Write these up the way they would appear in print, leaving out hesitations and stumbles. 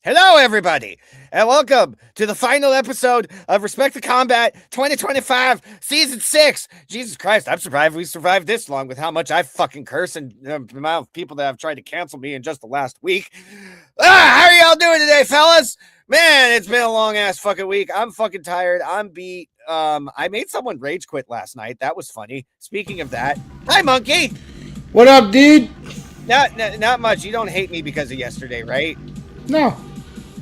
Hello, everybody, and welcome to the final episode of Respect the Combat 2025 Season 6. Jesus Christ, I'm surprised we survived this long with how much I fucking curse and the amount of people that have tried to cancel me in just the last week. How are y'all doing today, fellas? Man, it's been a long-ass fucking week. I'm fucking tired. I'm beat. I made someone rage quit last night. That was funny. Speaking of that, hi, Monkey. What up, dude? Not much. You don't hate me because of yesterday, right? No.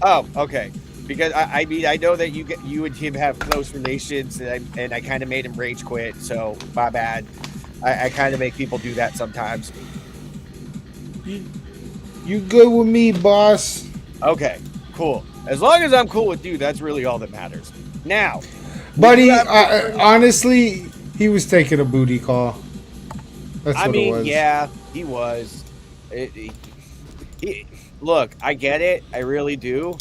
Oh, okay. Because I mean, I know that you and him have close relations, and I kind of made him rage quit. So my bad. I kind of make people do that sometimes. You good with me, boss? Okay, cool. As long as I'm cool with you, that's really all that matters. Now, buddy, honestly, he was taking a booty call. That's what it was. Yeah, he was. Look, I get it. I really do.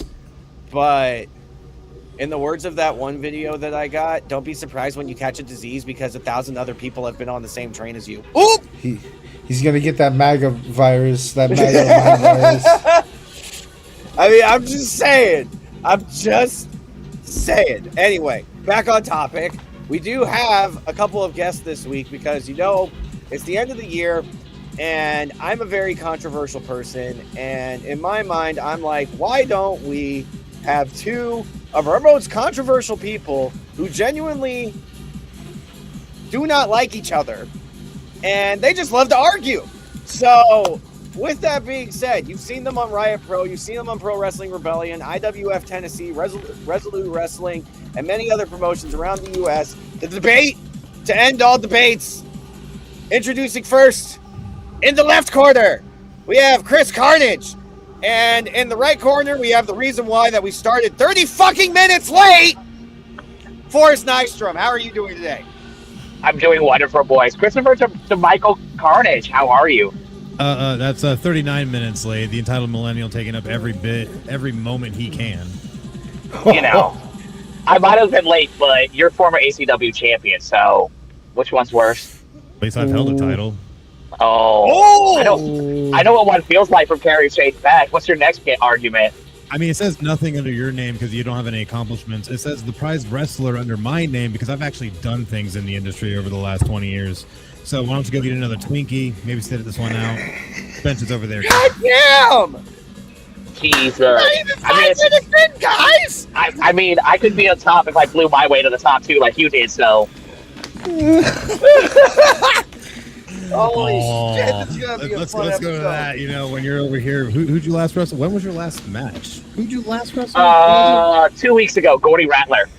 But in the words of that one video that I got, don't be surprised when you catch a disease because 1,000 other people have been on the same train as you. Oop! He's going to get that MAGA virus. That MAGA virus. I mean, I'm just saying. Anyway, back on topic. We do have a couple of guests this week because, it's the end of the year. And I'm a very controversial person. And in my mind, I'm like, why don't we have two of our most controversial people who genuinely do not like each other? And they just love to argue. So with that being said, you've seen them on Riot Pro. You've seen them on Pro Wrestling Rebellion, IWF Tennessee, Resolute Wrestling, and many other promotions around the U.S. The debate to end all debates. Introducing first, in the left corner, we have Chris Carnage. And in the right corner, we have the reason why that we started 30 fucking minutes late, FORREST NYSTROM. How are you doing today? I'm doing wonderful, boys. Christopher to Michael Carnage. How are you? That's 39 minutes late. The entitled millennial taking up every moment he can. You know, I might have been late, but you're former ACW champion, so which one's worse? At least I've held a title. Oh! I know what one feels like from carrying Chase back. What's your next argument? I mean, it says nothing under your name because you don't have any accomplishments. It says the prized wrestler under my name because I've actually done things in the industry over the last 20 years. So why don't you go get another Twinkie? Maybe sit this one out. Bench is over there. God damn! Jesus. Not even 5 minutes in, guys! I mean, I could be on top if I blew my way to the top, too, like you did, so... Holy shit, this is gonna be a fun let's episode. go to that. When you're over here, who'd you last wrestle? When was your last match? Who'd you last wrestle? 2 weeks ago, Gordy Rattler.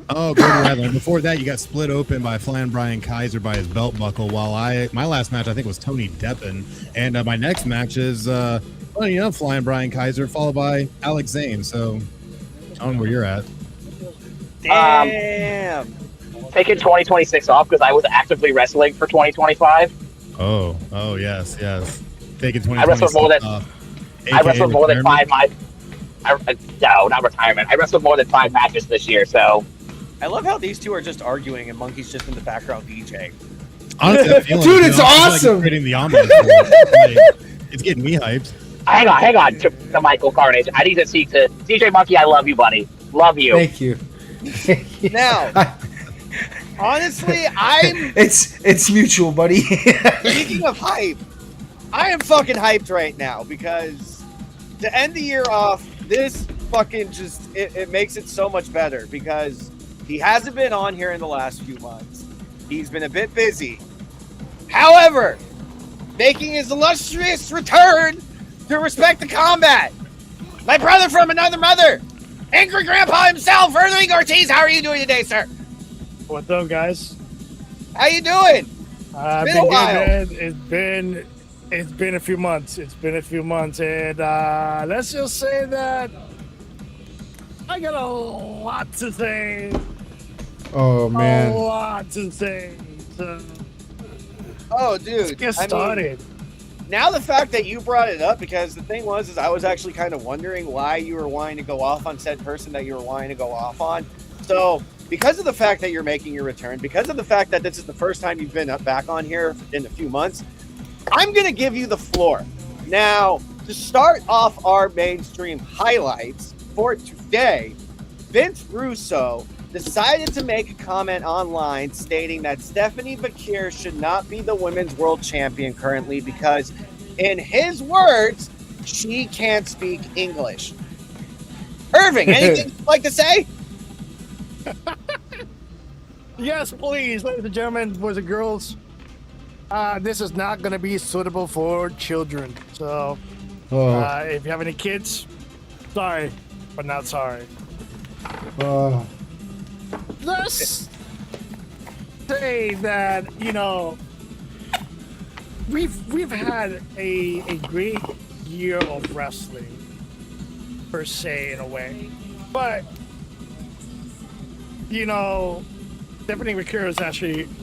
Oh, Gordy Rattler. Before that, you got split open by Flying Brian Kaiser by his belt buckle. While my last match, I think, was Tony Deppen, and my next match is Flying Brian Kaiser, followed by Alex Zane. So I don't know where you're at. Damn. Taking 2026 off because I was actively wrestling for 2025. Oh, yes. Taking 2026 I wrestled more than I wrestled more than 5 no, not retirement. I wrestled more than 5 matches this year, so I love how these two are just arguing and Monkey's just in the background DJing. Honestly, dude, it's awesome. Like creating the ambiance. It's getting me hyped. Hang on to Michael Carnage. I need to speak to DJ Monkey. I love you, buddy. Love you. Thank you. Now, honestly, It's mutual, buddy. speaking of hype, I am fucking hyped right now because to end the year off, this fucking it makes it so much better because he hasn't been on here in the last few months. He's been a bit busy. However, making his illustrious return to Respect the Combat, my brother from another mother, Angry Grandpa himself, Erling Ortiz. How are you doing today, sir? What's up, guys? How you doing? I've been a while. Good. It's been a few months. And let's just say that I got a lot to say. Oh, man. A lot to say. So Oh, dude. let's get started. Now the fact that you brought it up, because the thing was I was actually kind of wondering why you were wanting to go off on said person that you were wanting to go off on. So because of the fact that you're making your return, because of the fact that this is the first time you've been back on here in a few months, I'm going to give you the floor. Now, to start off our mainstream highlights for today, Vince Russo decided to make a comment online stating that Stephanie Bakir should not be the women's world champion currently because, in his words, she can't speak English. Irving, anything you'd like to say? Yes, please, ladies and gentlemen, boys and girls. This is not going to be suitable for children. So, if you have any kids, sorry, but not sorry. Let's say that, you know, we've had a great year of wrestling, per se, in a way. But, you know, Stephanie Bakir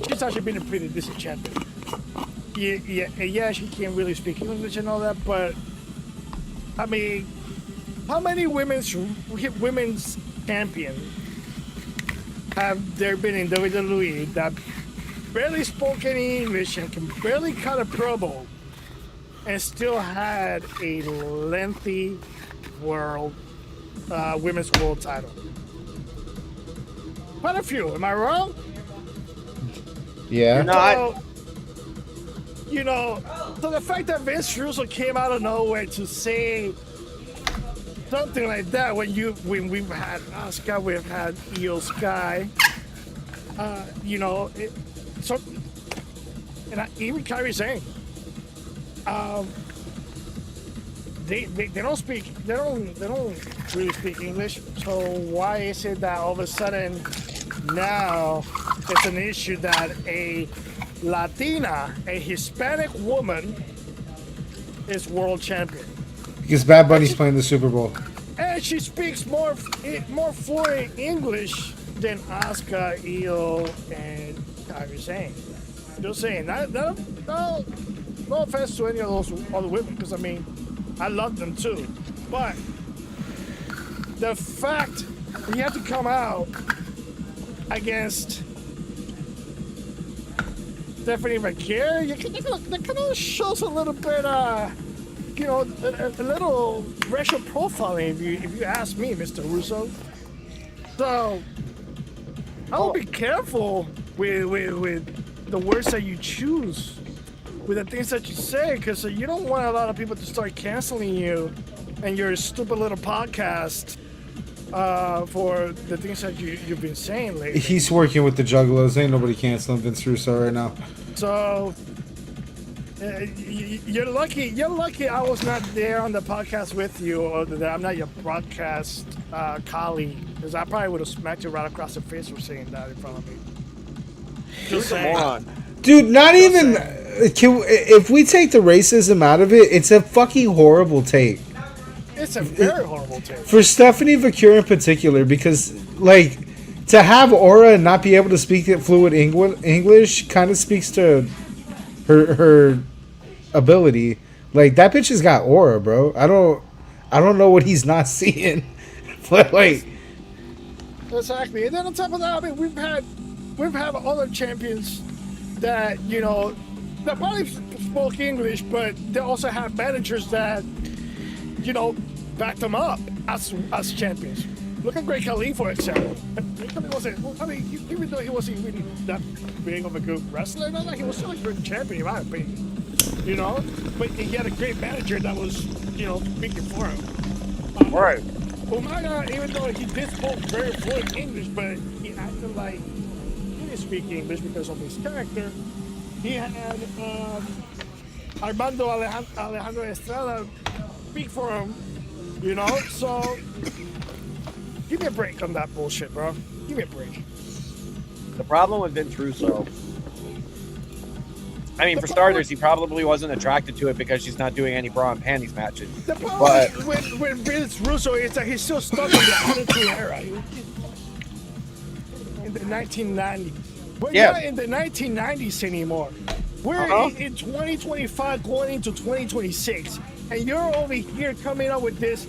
she's actually been a pretty decent champion. Yeah, she can't really speak English and all that, but I mean, how many women's champions have there been in WWE that barely spoke any English and can barely cut a promo and still had a lengthy women's world title? Quite a few, am I wrong? Yeah. You're not. So the fact that Vince Russo came out of nowhere to say something like that when we've had Asuka, we've had Io Sky, even Kairi Sane, they don't really speak English. So why is it that all of a sudden now it's an issue that a Latina, a Hispanic woman, is world champion? Because Bad Bunny's playing the Super Bowl. And she speaks more fluent English than Asuka, Io, and Kairi Sane. Just saying. No offense to any of those other women, because I mean, I love them too. But the fact that you have to come out against Stephanie Bakir, that kind of shows a little bit, a little racial profiling, if you ask me, Mr. Russo. So I will be careful with the words that you choose, with the things that you say, because you don't want a lot of people to start canceling you and your stupid little podcast for the things that you've been saying lately. He's working with the Juggalos. Ain't nobody canceling Vince Russo right now. So you're lucky I was not there on the podcast with you, or that I'm not your broadcast colleague, because I probably would have smacked you right across the face for saying that in front of me. Just saying. Dude, not even... if we take the racism out of it, it's a fucking horrible take. It's a very horrible take. For Stephanie Bakir in particular, because, like, to have aura and not be able to speak fluent English kind of speaks to her ability. Like, that bitch has got aura, bro. I don't know what he's not seeing. But, like... Exactly. And then on top of that, I mean, we've had other champions that, that probably spoke English, but they also have managers that, back them up as champions. Look at Great Khali, for example. Even though he wasn't really that big of a good wrestler, he was still a good champion, in my opinion. But he had a great manager that was, speaking for him. Right. Umaga, even though he did spoke very fluent English, but he acted like he didn't speak English because of his character. He had Armando Alejandro Estrada speak for him, So give me a break on that bullshit, bro. Give me a break. The problem with Vince Russo, I mean, for starters, he probably wasn't attracted to it because she's not doing any bra and panties matches. The problem with Vince Russo is that he's still stuck in the Attitude Era. In the 1990s. We're not in the 1990s anymore. We're in 2025 going into 2026. And you're over here coming up with this,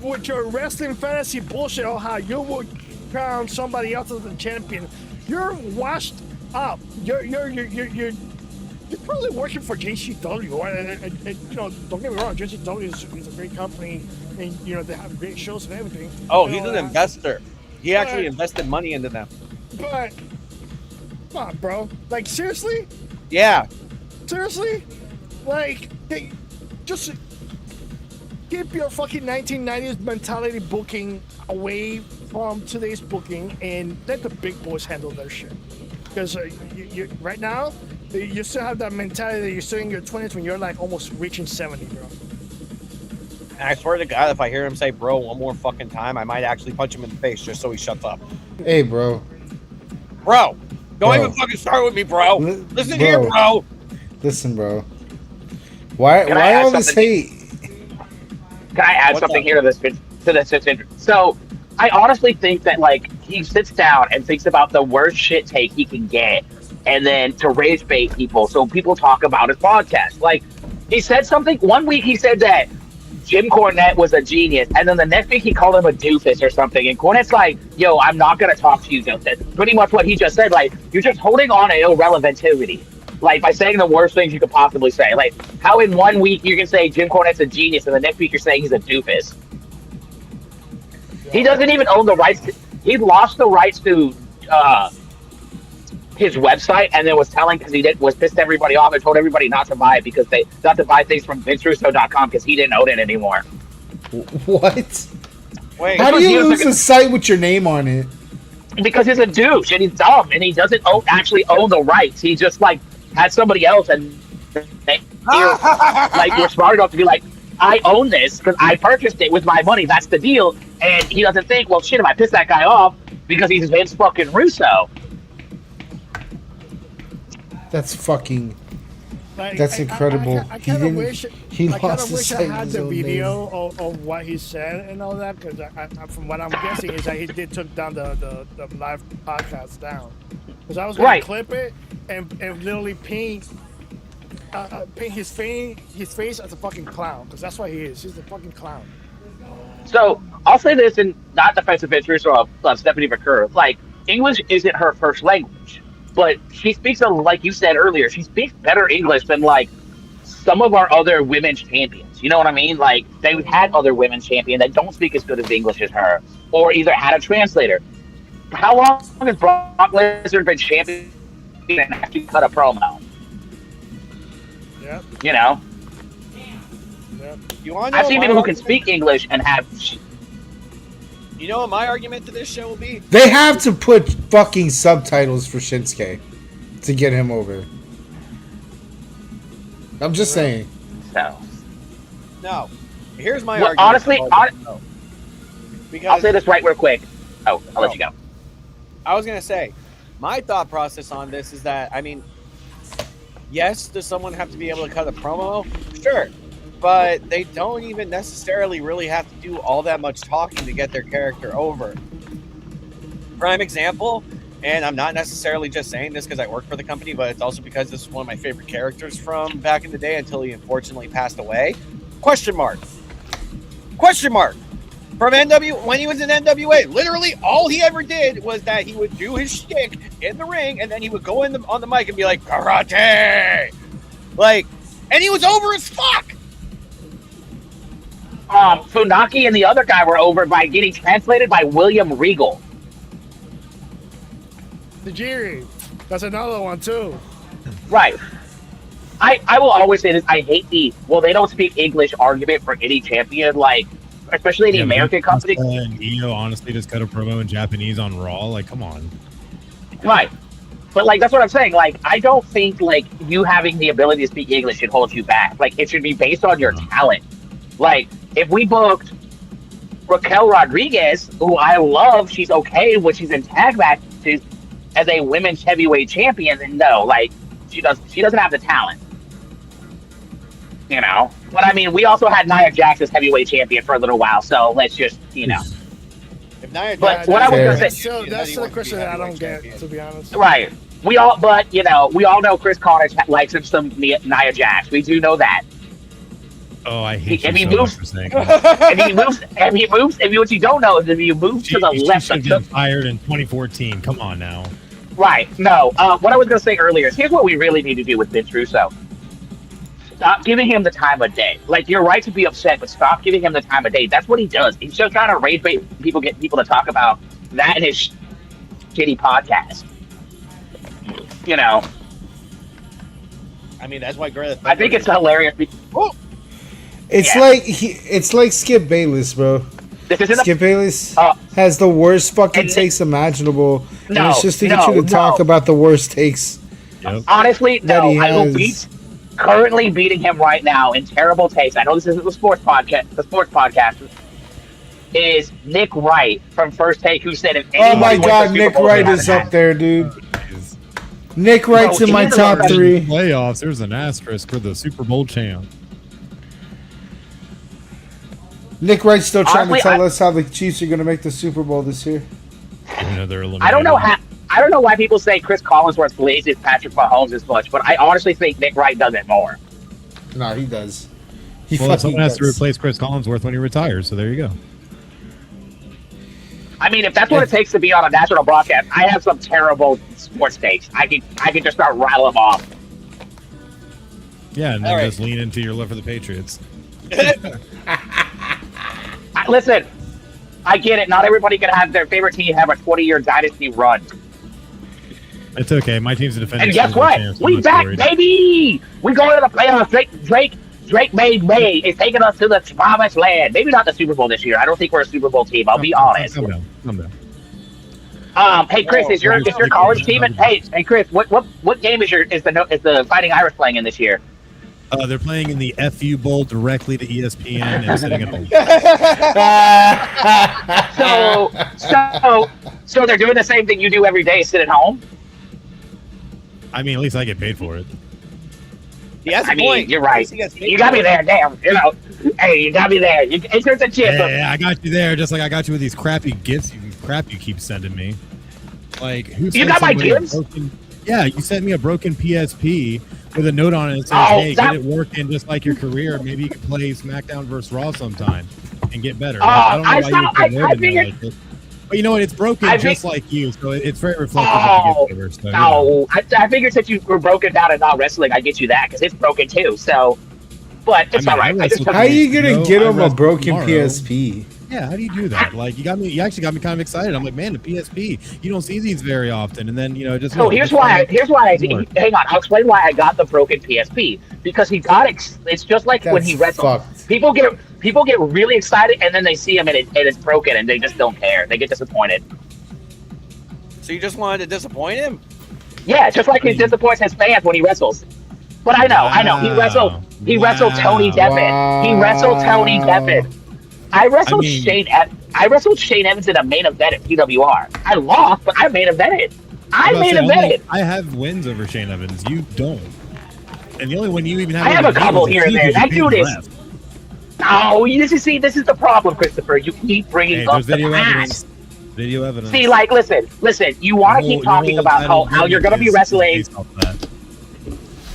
with your wrestling fantasy bullshit on how you would crown somebody else as the champion. You're washed up. You're He's probably working for JCW. And, you know, don't get me wrong, JCW is a great company, and you know they have great shows and everything. Oh, You he's know, an investor. He actually invested money into them. But come on, bro. Like seriously, Yeah. seriously, like hey, just keep your fucking 1990s mentality booking away from today's booking and let the big boys handle their shit. Because you right now, you still have that mentality that you're still in your 20s when you're like almost reaching 70, bro. And I swear to God, if I hear him say bro one more fucking time, I might actually punch him in the face just so he shuts up. Hey, bro. Bro, don't Bro. even fucking start with me, bro. Listen bro. here, bro. Listen, bro. Why Can I why add all this something? hate? Can I add What's something up? here to this? So, I honestly think that like he sits down and thinks about the worst shit take he can get, and then to rage bait people so people talk about his podcast. Like he said something one week. He said that Jim Cornette was a genius, and then the next week he called him a doofus or something. And Cornette's like, "Yo, I'm not gonna talk to you, Joseph." Pretty much what he just said. Like you're just holding on to irrelevantivity. Like by saying the worst things you could possibly say. Like how in one week you can say Jim Cornette's a genius, and the next week you're saying he's a doofus. He doesn't even own the rights. He lost the rights to his website, and then was telling because was pissed everybody off and told everybody not to buy it because they not to buy things from VinceRusso.com because he didn't own it anymore. What? Wait, How do because he you was lose like a site with your name on it? Because he's a douche and he's dumb and he doesn't actually own the rights. He just like had somebody else and they like we're smart enough to be like, I own this because I purchased it with my money. That's the deal. And he doesn't think, well, shit, if I piss that guy off because he's Vince fucking Russo. That's fucking. Like, That's incredible. I He kind of didn't- wish. he I kind lost of the wish I site had with the his own video of what he said and all that because from what I'm guessing is that he did took down the live podcast down because I was gonna Right. clip it and literally paint his face as a fucking clown because that's what he is. He's a fucking clown. So I'll say this in not defensive Vince Russo of Stephanie McCurr. Like English isn't her first language, but she speaks like you said earlier. She speaks better English than like some of our other women's champions. You know what I mean? Like they've had other women's champions that don't speak as good of English as her, or either had a translator. How long has Brock Lesnar been champion and actually cut a promo? Yep. You know, Yep. You want to know I've seen my people who can argument? speak English and have. You know what my argument to this show will be? They have to put fucking subtitles for Shinsuke to get him over. I'm just saying. So No. Here's my Well, argument. honestly, about this show. Because I'll say this right real quick. Oh, I'll let you go. I was gonna say, my thought process on this is that I mean, yes, does someone have to be able to cut a promo? Sure, but they don't even necessarily really have to do all that much talking to get their character over. Prime example, and I'm not necessarily just saying this because I work for the company, but it's also because this is one of my favorite characters from back in the day until he unfortunately passed away. Question mark. Question mark. From when he was in NWA, literally all he ever did was that he would do his shtick in the ring, and then he would go on the mic and be like, karate! Like, and he was over as fuck! Funaki and the other guy were over by getting translated by William Regal. Tajiri. That's another one too. Right. I will always say this. I hate the, well, they don't speak English argument for any champion, like, especially the American company. And Io honestly just cut a promo in Japanese on Raw. Like, come on. Right. But, like, that's what I'm saying. Like, I don't think, like, you having the ability to speak English should hold you back. Like, it should be based on your talent. Like, if we booked Raquel Rodriguez, who I love, she's okay when she's in tag matches as a women's heavyweight champion, then no, like, she doesn't have the talent. You know? But, I mean, we also had Nia Jax as heavyweight champion for a little while, so let's just, you know. If Nia But Jax what I was Fair. gonna say, That's still a question that I don't get, to be honest. right? We all know Chris Carnage likes him some Nia Jax. We do know that. Oh, I hate If you he so moves- much for saying that. If what you don't know is if you move to the left, She should like, get fired in 2014. Come on now. Right. No. What I was going to say earlier is here's what we really need to do with Vince Russo. Stop giving him the time of day. Like, you're right to be upset, but stop giving him the time of day. That's what he does. He's just trying to rage bait people, get people to talk about that in his shitty podcast. You know, I mean, that's why Greta. I think it's hilarious. It's Yeah. it's like Skip Bayless, bro. This isn't Skip Bayless Uh, has the worst fucking and- takes imaginable, and No, it's just to get no, you to talk no. about the worst takes. Yep. Honestly, that no. he Who has. beats currently beating him right now in terrible takes? I know this isn't the sports podcast. The sports podcast is Nick Wright from First Take, who said if Oh anybody my wins the god, Super Nick Bowl, Wright they're is not up there, dude. Jeez. Nick Wright's in my he's top the- 3. Playoffs. There's an asterisk for the Super Bowl champ. Nick Wright's still trying Honestly, to tell I- us how the Chiefs are going to make the Super Bowl this year. Even though they're I don't know eliminated. how. I don't know why people say Chris Collinsworth blazes Patrick Mahomes as much, but I honestly think Nick Wright does it more. No, he does. He Well, fucking someone has to does. replace Chris Collinsworth when he retires. So there you go. I mean, if that's what it takes to be on a national broadcast, I have some terrible sports takes. I can just start rattling them off. Yeah, and then All right. just lean into your love for the Patriots. Listen, I get it. Not everybody can have their favorite team have a 20-year dynasty run. It's okay. My team's a defending And guess Super Bowl what? champs. I'm We not back, worried. baby. We going to the playoffs. Drake May is taking us to the promised land. Maybe not the Super Bowl this year. I don't think we're a Super Bowl team. I'll be honest. Calm down. Calm down. Hey Chris, is your college team? Hey Chris, what game is the Fighting Irish playing in this year? They're playing in the FU Bowl directly to ESPN and sitting at home. So they're doing the same thing you do every day, sit at home. I mean, at least I get paid for it. He has a I mean, point. you're right. He gets paid You got for me it. there, damn. You know, hey, you got me there. It's a chip. Yeah, I got you there, just like I got you with these crappy gifts you keep sending me. Like, who sent got my somebody a gifts? Yeah, you sent me a broken PSP with a note on it that says, Oh, "Hey, that- get it working just like your career. Maybe you could play SmackDown versus Raw sometime and get better." I why you would put I note in there figured- like this. But you know what? It's broken I just think- like you, so it's very reflective Oh, of the gift giver. So, you know. no. I figured since you were broken down and not wrestling, I get you that because it's broken too. So, but it's I all mean, right. I I just wrestled- took How are you going No, to get I him a wrestle broken tomorrow. PSP? Yeah, how do you do that? Like, you actually got me kind of excited. I'm like, man, the PSP, you don't see these very often. And then, just. So here's why. Hang on. I'll explain why I got the broken PSP because he got. It's just like when he That's wrestles. fucked. People get really excited and then they see him and it's broken and they just don't care. They get disappointed. So you just wanted to disappoint him? Yeah, just like he disappoints his fans when he wrestles. But I know. He wrestled Tony Deppen. He wrestled Tony Deppen. I wrestled I wrestled Shane Evans in a main event at PWR. I lost, but I main evented. I have wins over Shane Evans. You don't. And the only one you even have. I have over a couple me here and there. is That you dude paid is. the ref. No, this is the problem, Christopher. You keep bringing Hey, up there's the video past. evidence. Video evidence. See, like, listen. You want to keep talking about how you're going to be wrestling.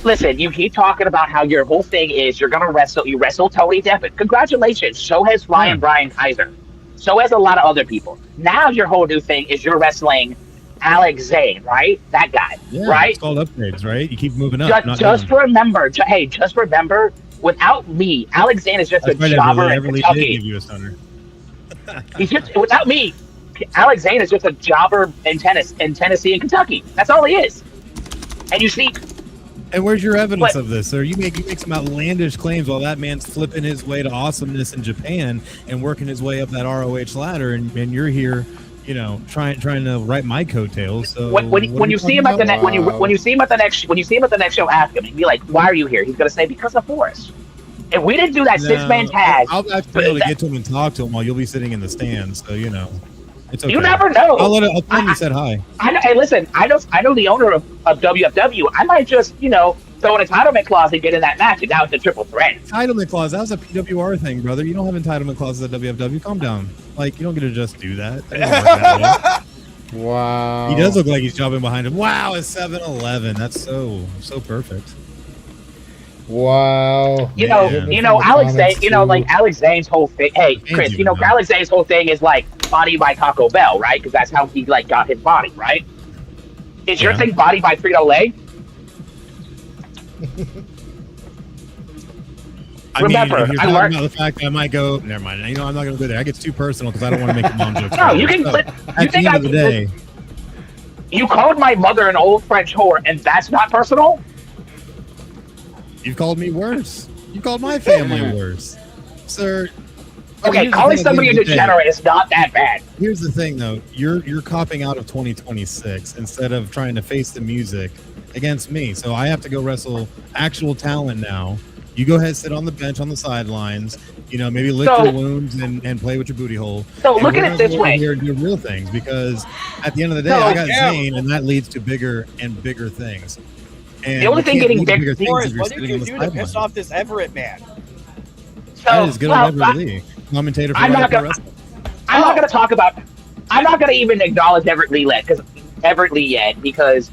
Listen, you keep talking about how your whole thing is you're going to wrestle. You wrestle Tony Deppen. Congratulations. So has Ryan Brian Kaiser. So has a lot of other people. Now your whole new thing is you're wrestling Alex Zane, right? That guy, Yeah, right? it's called upgrades, right? You keep moving up. not Just down. remember, just remember, without me, Alex Zane is just That's a right, jobber in Everly did give Kentucky. you a stunner. He's just without me. Alex Zane is just a jobber in Tennessee and Kentucky. That's all he is. And you see, And where's your evidence But- of this? Sir, you make some outlandish claims while that man's flipping his way to awesomeness in Japan and working his way up that ROH ladder, and you're here, trying to write my coattails. So when you see him at the next when you see him at the next show, ask him and be like, "Why are you here?" He's gonna say, "Because of Forrest." If we didn't do that 6-man tag, I'll actually be able to get to him and talk to him while you'll be sitting in the stands. So it's okay. you never know. I'll tell him you said hi. I know. Hey, listen. I know the owner of WFW. I might just throw an entitlement clause and get in that match, and now it's a triple threat. Entitlement clause. That was a PWR thing, brother. You don't have entitlement clauses at WFW. Calm down. Like, you don't get to just do that. That doesn't work that way. Wow. He does look like he's jumping behind him. Wow, it's 7-Eleven. That's so perfect. Wow. Alex Zane. Like Alex Zane's whole thing. Hey, Chris. even know. Alex Zane's whole thing is like body by Taco Bell, right? Because that's how he got his body, right? Is your Yeah. thing body by Frito Lay? Remember, if you're I talking work- about the fact that I might go, never mind. You know, I'm not going to go there. That gets too personal because I don't want to make a mom joke. No, you can. So, But you at the think end I? of the day, You called my mother an old French whore, and that's not personal? you've called me worse. You called my family worse, sir. I mean, Okay, here's the calling thing, at the somebody a end of the day- degenerate is not that bad. Here's the thing, though. You're copping out of 2026 instead of trying to face the music against me. So I have to go wrestle actual talent now. You go ahead, sit on the bench on the sidelines. You know, maybe lick So- your wounds and play with your booty hole. So And look at we're it gonna this go over way. here and do real things because at the end of the day, So- I got Yeah. Zayn, and that leads to bigger and bigger things. And The only you thing can't getting lead big- bigger things Forrest, if you're what did sitting you on the do to piss sidelines. off this Everett man? So, I just get well, on Everett Lee, commentator for I'm not Live gonna- Wrestling. I'm not going to talk about. I'm not going to even acknowledge Everett Lee yet because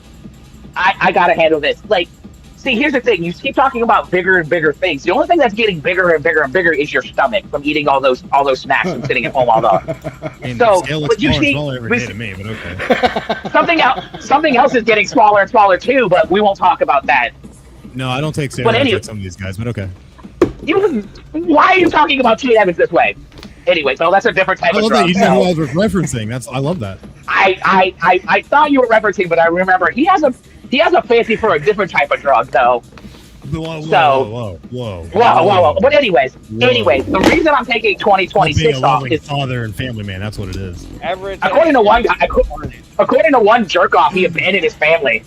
I got to handle this. Like, see, here's the thing: you keep talking about bigger and bigger things. The only thing that's getting bigger and bigger and bigger is your stomach from eating all those snacks and sitting at home all day. And So, the scale looks but you smaller and see- smaller every we day see- to me, but okay. Something else is getting smaller and smaller too, but we won't talk about that. No, I don't take steroids But anyway- like some of these guys, but okay. Why are you talking about Shane Evans this way? Anyway, so that's a different type I of love that drug. you So know who I was referencing. I love that. I thought you were referencing, but I remember he has a fancy for a different type of drug, though. Whoa, So- whoa. Whoa. But anyways, Whoa. the reason I'm taking Being 2026 a off loving is father and family man. That's what it is. Everett. according to one guy, according to one jerk off, he abandoned his family.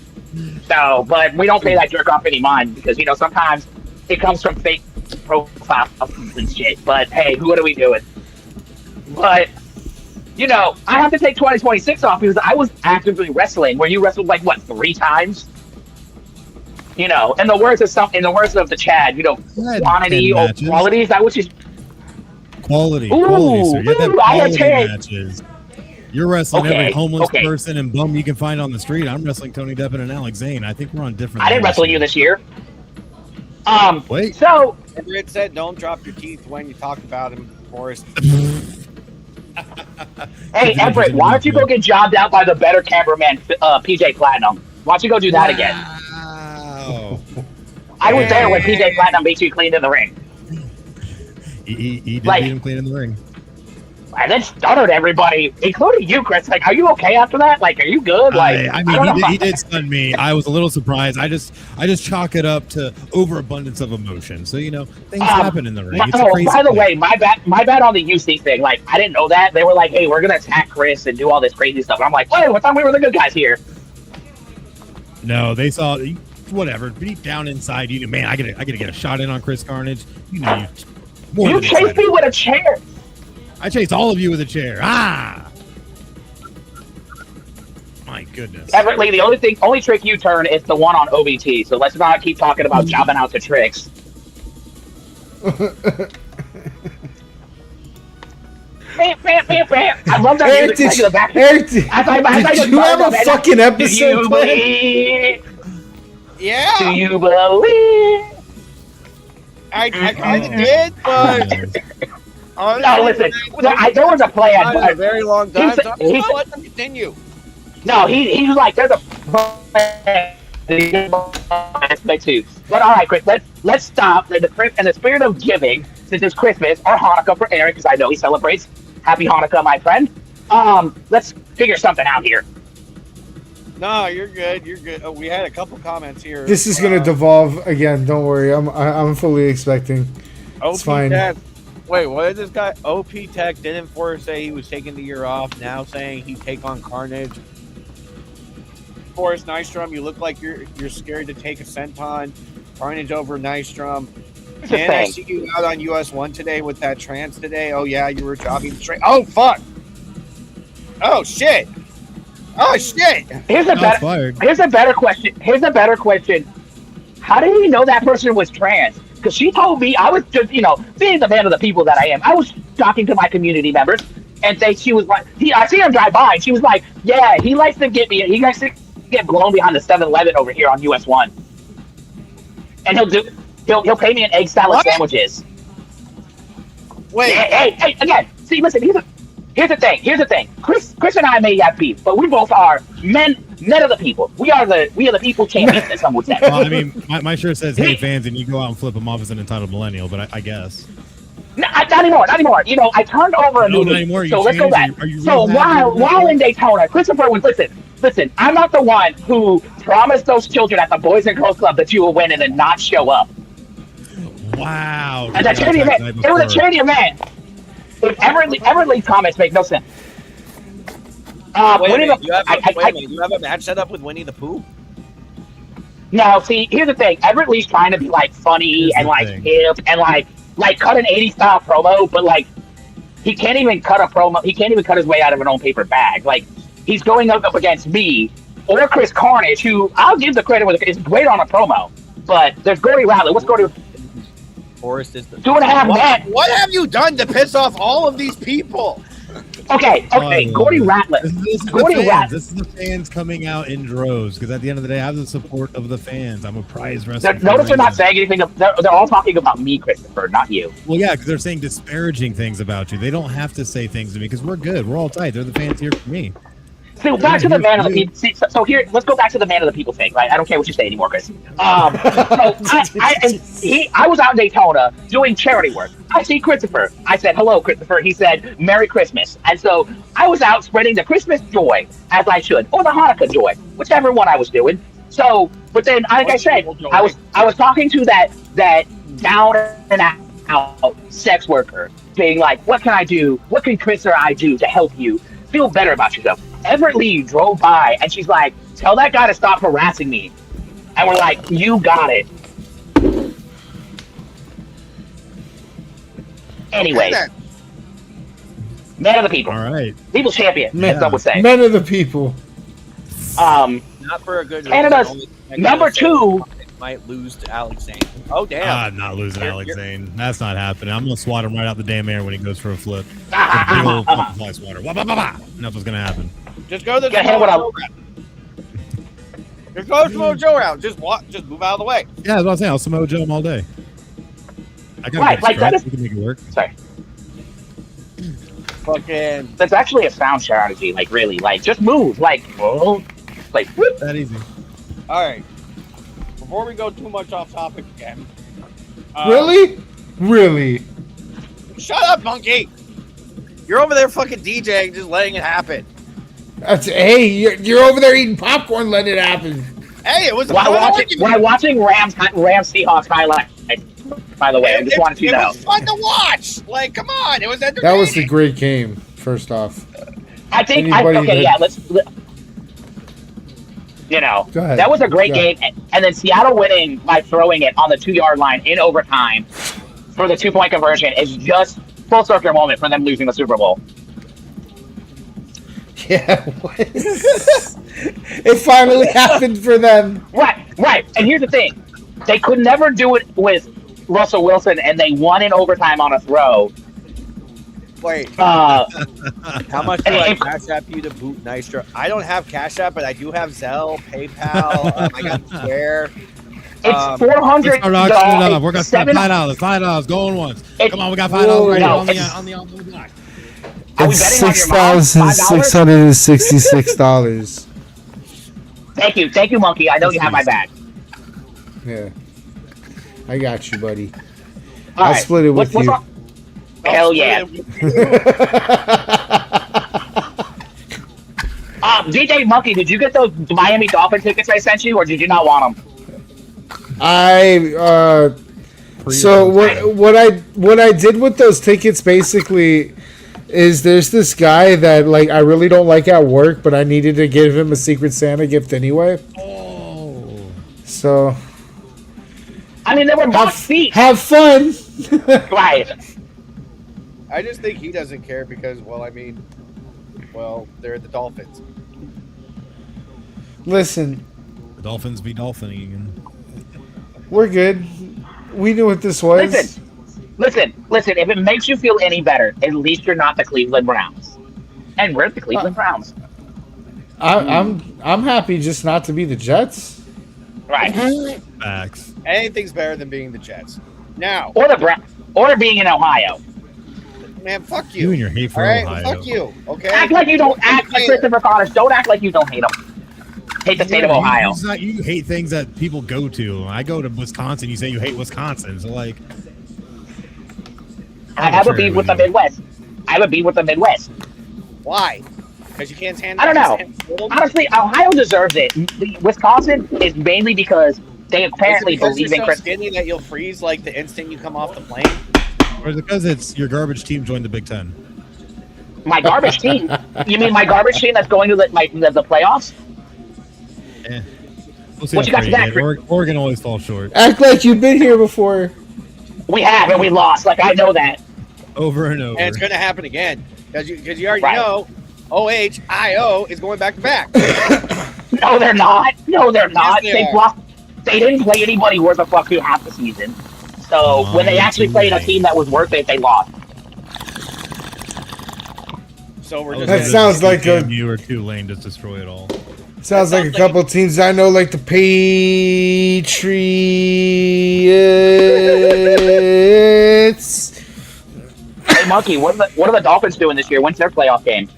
So, but we don't pay that jerk off any mind because sometimes it comes from fake profiles and shit. But hey, what are we doing? But I have to take 2026 off because I was actively wrestling. Where you wrestled like what 3 times? In the words of the Chad, had quantity 10 or matches. quality. Is that what you? Quality, Ooh, sir. You have to have ooh, I had quality 10. matches. You're wrestling Okay, every homeless okay. person and bum you can find on the street. I'm wrestling Tony Deppen and Alex Zane. I think we're on different. I didn't levels wrestle you here. this year. Wait. So Everett said, "Don't drop your teeth when you talk about him, Forrest." hey, Everett, why don't you go get jobbed out by the better cameraman, PJ Platinum? Why don't you go do that again? Wow. I was there when PJ Platinum beat you clean in the ring. He did Like- beat him clean in the ring. And then stuttered everybody, including you, Chris. Like, are you okay after that? Like, are you good? Like, I don't know. mean, he did stun me. I was a little surprised. I just chalk it up to overabundance of emotion. So things happen in the ring. It's a crazy by the thing. way, my bad on the UC thing. Like, I didn't know that. They were like, hey, we're gonna attack Chris and do all this crazy stuff. And I'm like, wait, I thought we were the good guys here. No, they saw whatever. Deep down inside, man, I gotta get a shot in on Chris Carnage. You more You than chased excited. me with a chair. I chased all of you with a chair. Ah! My goodness. Everett Lee, the only trick you turn is the one on OBT. So let's not keep talking about jobbing out the tricks. Bam, bam, bam, bam. I love that Eric, music in the back. Eric, As I did you have a fucking Do episode you planned? believe? Do Yeah, you believe? I kind of did, but No, listen. There was a plan. Not in a But very long time. He's- So I'm he's- gonna let them continue. no, he was like, there's a plan. But all right, Chris, let's stop. In the spirit of giving, since it's Christmas or Hanukkah for Eric, because I know he celebrates. Happy Hanukkah, my friend. Let's figure something out here. No, you're good. You're good. Oh, we had a couple comments here. This is gonna devolve again. Don't worry. I'm fully expecting. It's fine. Tech. Wait, what did this guy? OP Tech didn't Forrest say he was taking the year off? Now saying he'd take on Carnage. Forrest Nystrom, you look like you're scared to take a senton. Carnage over Nystrom. Here's the And I thing. see you out on US1 today with that trance today. Oh yeah, you were jobbing straight. Oh fuck. Oh shit. Oh shit. Here's a Shots better. fired. Here's a better question. How did he know that person was trans? Because she told me, I was just, being the man of the people that I am, I was talking to my community members, and she was like, I see him drive by, and she was like, yeah, he likes to get blown behind the 7-Eleven over here on US 1. And he'll pay me in egg salad What? sandwiches. Wait. Hey, again, see, listen, here's the thing. Chris and I may have beef, but we both are men Net of the people. We are the people champions, as some would say. Well, I mean, my shirt says "Hey fans," and you go out and flip them off as an entitled millennial. But I guess No, not anymore. You know, I turned over a No, new not leaf. anymore. You So let's go changed back. it. Are you So really happy with while in Daytona, Christopher was listen. I'm not the one who promised those children at the Boys and Girls Club that you will win and then not show up. wow. At the charity event, it was a charity event. If Everly comments make no sense. Wait a minute, The, you have a match set up with Winnie the Pooh? no, see, here's the thing. Everett Lee's trying to be like funny Here's and the like thing. hip and like cut an 80s style promo, but like he can't even cut a promo. He can't even cut his way out of an own paper bag. Like he's going up against me or Chris Carnage, who I'll give the credit with is great on a promo. But there's Gordy Rattler. What's Gordy? Forrest is the 2.5 men. What have you done to piss off all of these people? Okay. Gordy Rattler. This is Gordy the fans. Rattler. This is the fans coming out in droves because at the end of the day, I have the support of the fans. I'm a prize wrestler. Notice they're not saying anything. They're all talking about me, Christopher, not you. Well, yeah, because they're saying disparaging things about you. They don't have to say things to me because we're good. We're all tight. They're the fans here for me. So back to the man of the people. See, so here, let's go back to the man of the people thing, right? I don't care what you say anymore, Chris. So I was out in Daytona doing charity work. I see Christopher. I said, hello, Christopher. He said, Merry Christmas. And so I was out spreading the Christmas joy, as I should, or the Hanukkah joy, whichever one I was doing. So, but then, like I said, I was talking to that down and out sex worker, being like, what can I do? What can Chris or I do to help you feel better about yourself? Everett Lee drove by and she's like, tell that guy to stop harassing me. And we're like, you got it. Anyway, man of the people. All right. People champion, as some would say. Men of the people. Not for a good reason. Canada's Only- number 2. might lose to Alex Zane. Oh damn! I'm not losing Alex Zane. That's not happening. I'm gonna swat him right out the damn air when he goes for a flip. A big old fucking fly swatter. Wah, bah, bah, bah. Nothing's gonna happen. Just go the Get hit Samoa with Joe route. Just go Samoa Joe route. Just move out of the way. Yeah, that's what I'm saying. I'll Samoa Joe him all day. I got Right, a like that stretch. is- We can make it work. Sorry. Fucking. That's actually a sound strategy. Like, really. Like, just move. Like, whoop. Like, whoop. That easy. All right. Before we go too much off topic again. Really? Shut up, monkey. You're over there fucking DJing, just letting it happen. Hey, you're over there eating popcorn, letting it happen. Hey, it was a While fun watching argument. Rams Seahawks highlight, by the way, I just wanted you to It know. was fun to watch. Like, come on, it was entertaining. That was the great game. First off, I think, Anybody that- Go ahead. that was a great Go game. And then Seattle winning by throwing it on the 2-yard line in overtime for the 2-point conversion is just full circle moment for them losing the Super Bowl. yeah, what? It finally happened for them. Right. And here's the thing. They could never do it with Russell Wilson, and they won in overtime on a throw. Wait, Uh, how much do I and- Cash App you to boot Nystro? I don't have Cash App, but I do have Zelle, PayPal. I got Square. it's 400 Let's start auctioning it up. We're gonna spend $5. Going once. Come on, we got $5 right no, here on the block. Are we It's betting on your mom? $5? $6,666. Thank you, Monkey. I know you have my back. Yeah, I got you, buddy. All I'll right. split it with What's you. wrong? Hell yeah. DJ Monkey, did you get those Miami Dolphin tickets I sent you, or did you not want them? So what I did with those tickets basically is there's this guy that like I really don't like at work, but I needed to give him a Secret Santa gift anyway. Oh. So I mean, they were box seats. have fun. Right. I just think he doesn't care because, they're the Dolphins. Listen, The Dolphins be dolphining again. we're good. We knew what this was. Listen. If it makes you feel any better, at least you're not the Cleveland Browns. And we're the Cleveland Browns. I'm happy just not to be the Jets. Right. Facts. Anything's better than being the Jets. Now, Or the Browns. Or being in Ohio. man, fuck you. You and your hate for All right, Ohio. fuck you. Okay. Act like you don't act like Christopher Connors. Don't act like you don't hate him. hate the state of Ohio. You hate things that people go to. I go to Wisconsin. You say you hate Wisconsin. So like, I have a beef with the Midwest. I have a beef with the Midwest. Why? Because you can't stand. I don't know. Honestly, Ohio deserves it. Wisconsin is mainly because they apparently believe in so Chris. skinny that you'll freeze like the instant you come off the plane. Or is it because it's your garbage team joined the Big Ten? My garbage team? You mean my garbage team that's going to the playoffs? We'll see What you got to that? Oregon always falls short. Act like you've been here before. We have, and we lost. Like, I know that. Over and over. And it's going to happen again. Because you already know OHIO is going back to back. No, they're not. No, they're not. Yes, they are. Lost. They didn't play anybody worth a fuck through half the season. So when they actually played a team that was worth it, they lost. So we're just That sounds like a you or Tulane just destroy it all. sounds like a couple teams I know, like the Patriots. Hey, Monkey, what are the Dolphins doing this year? When's their playoff game?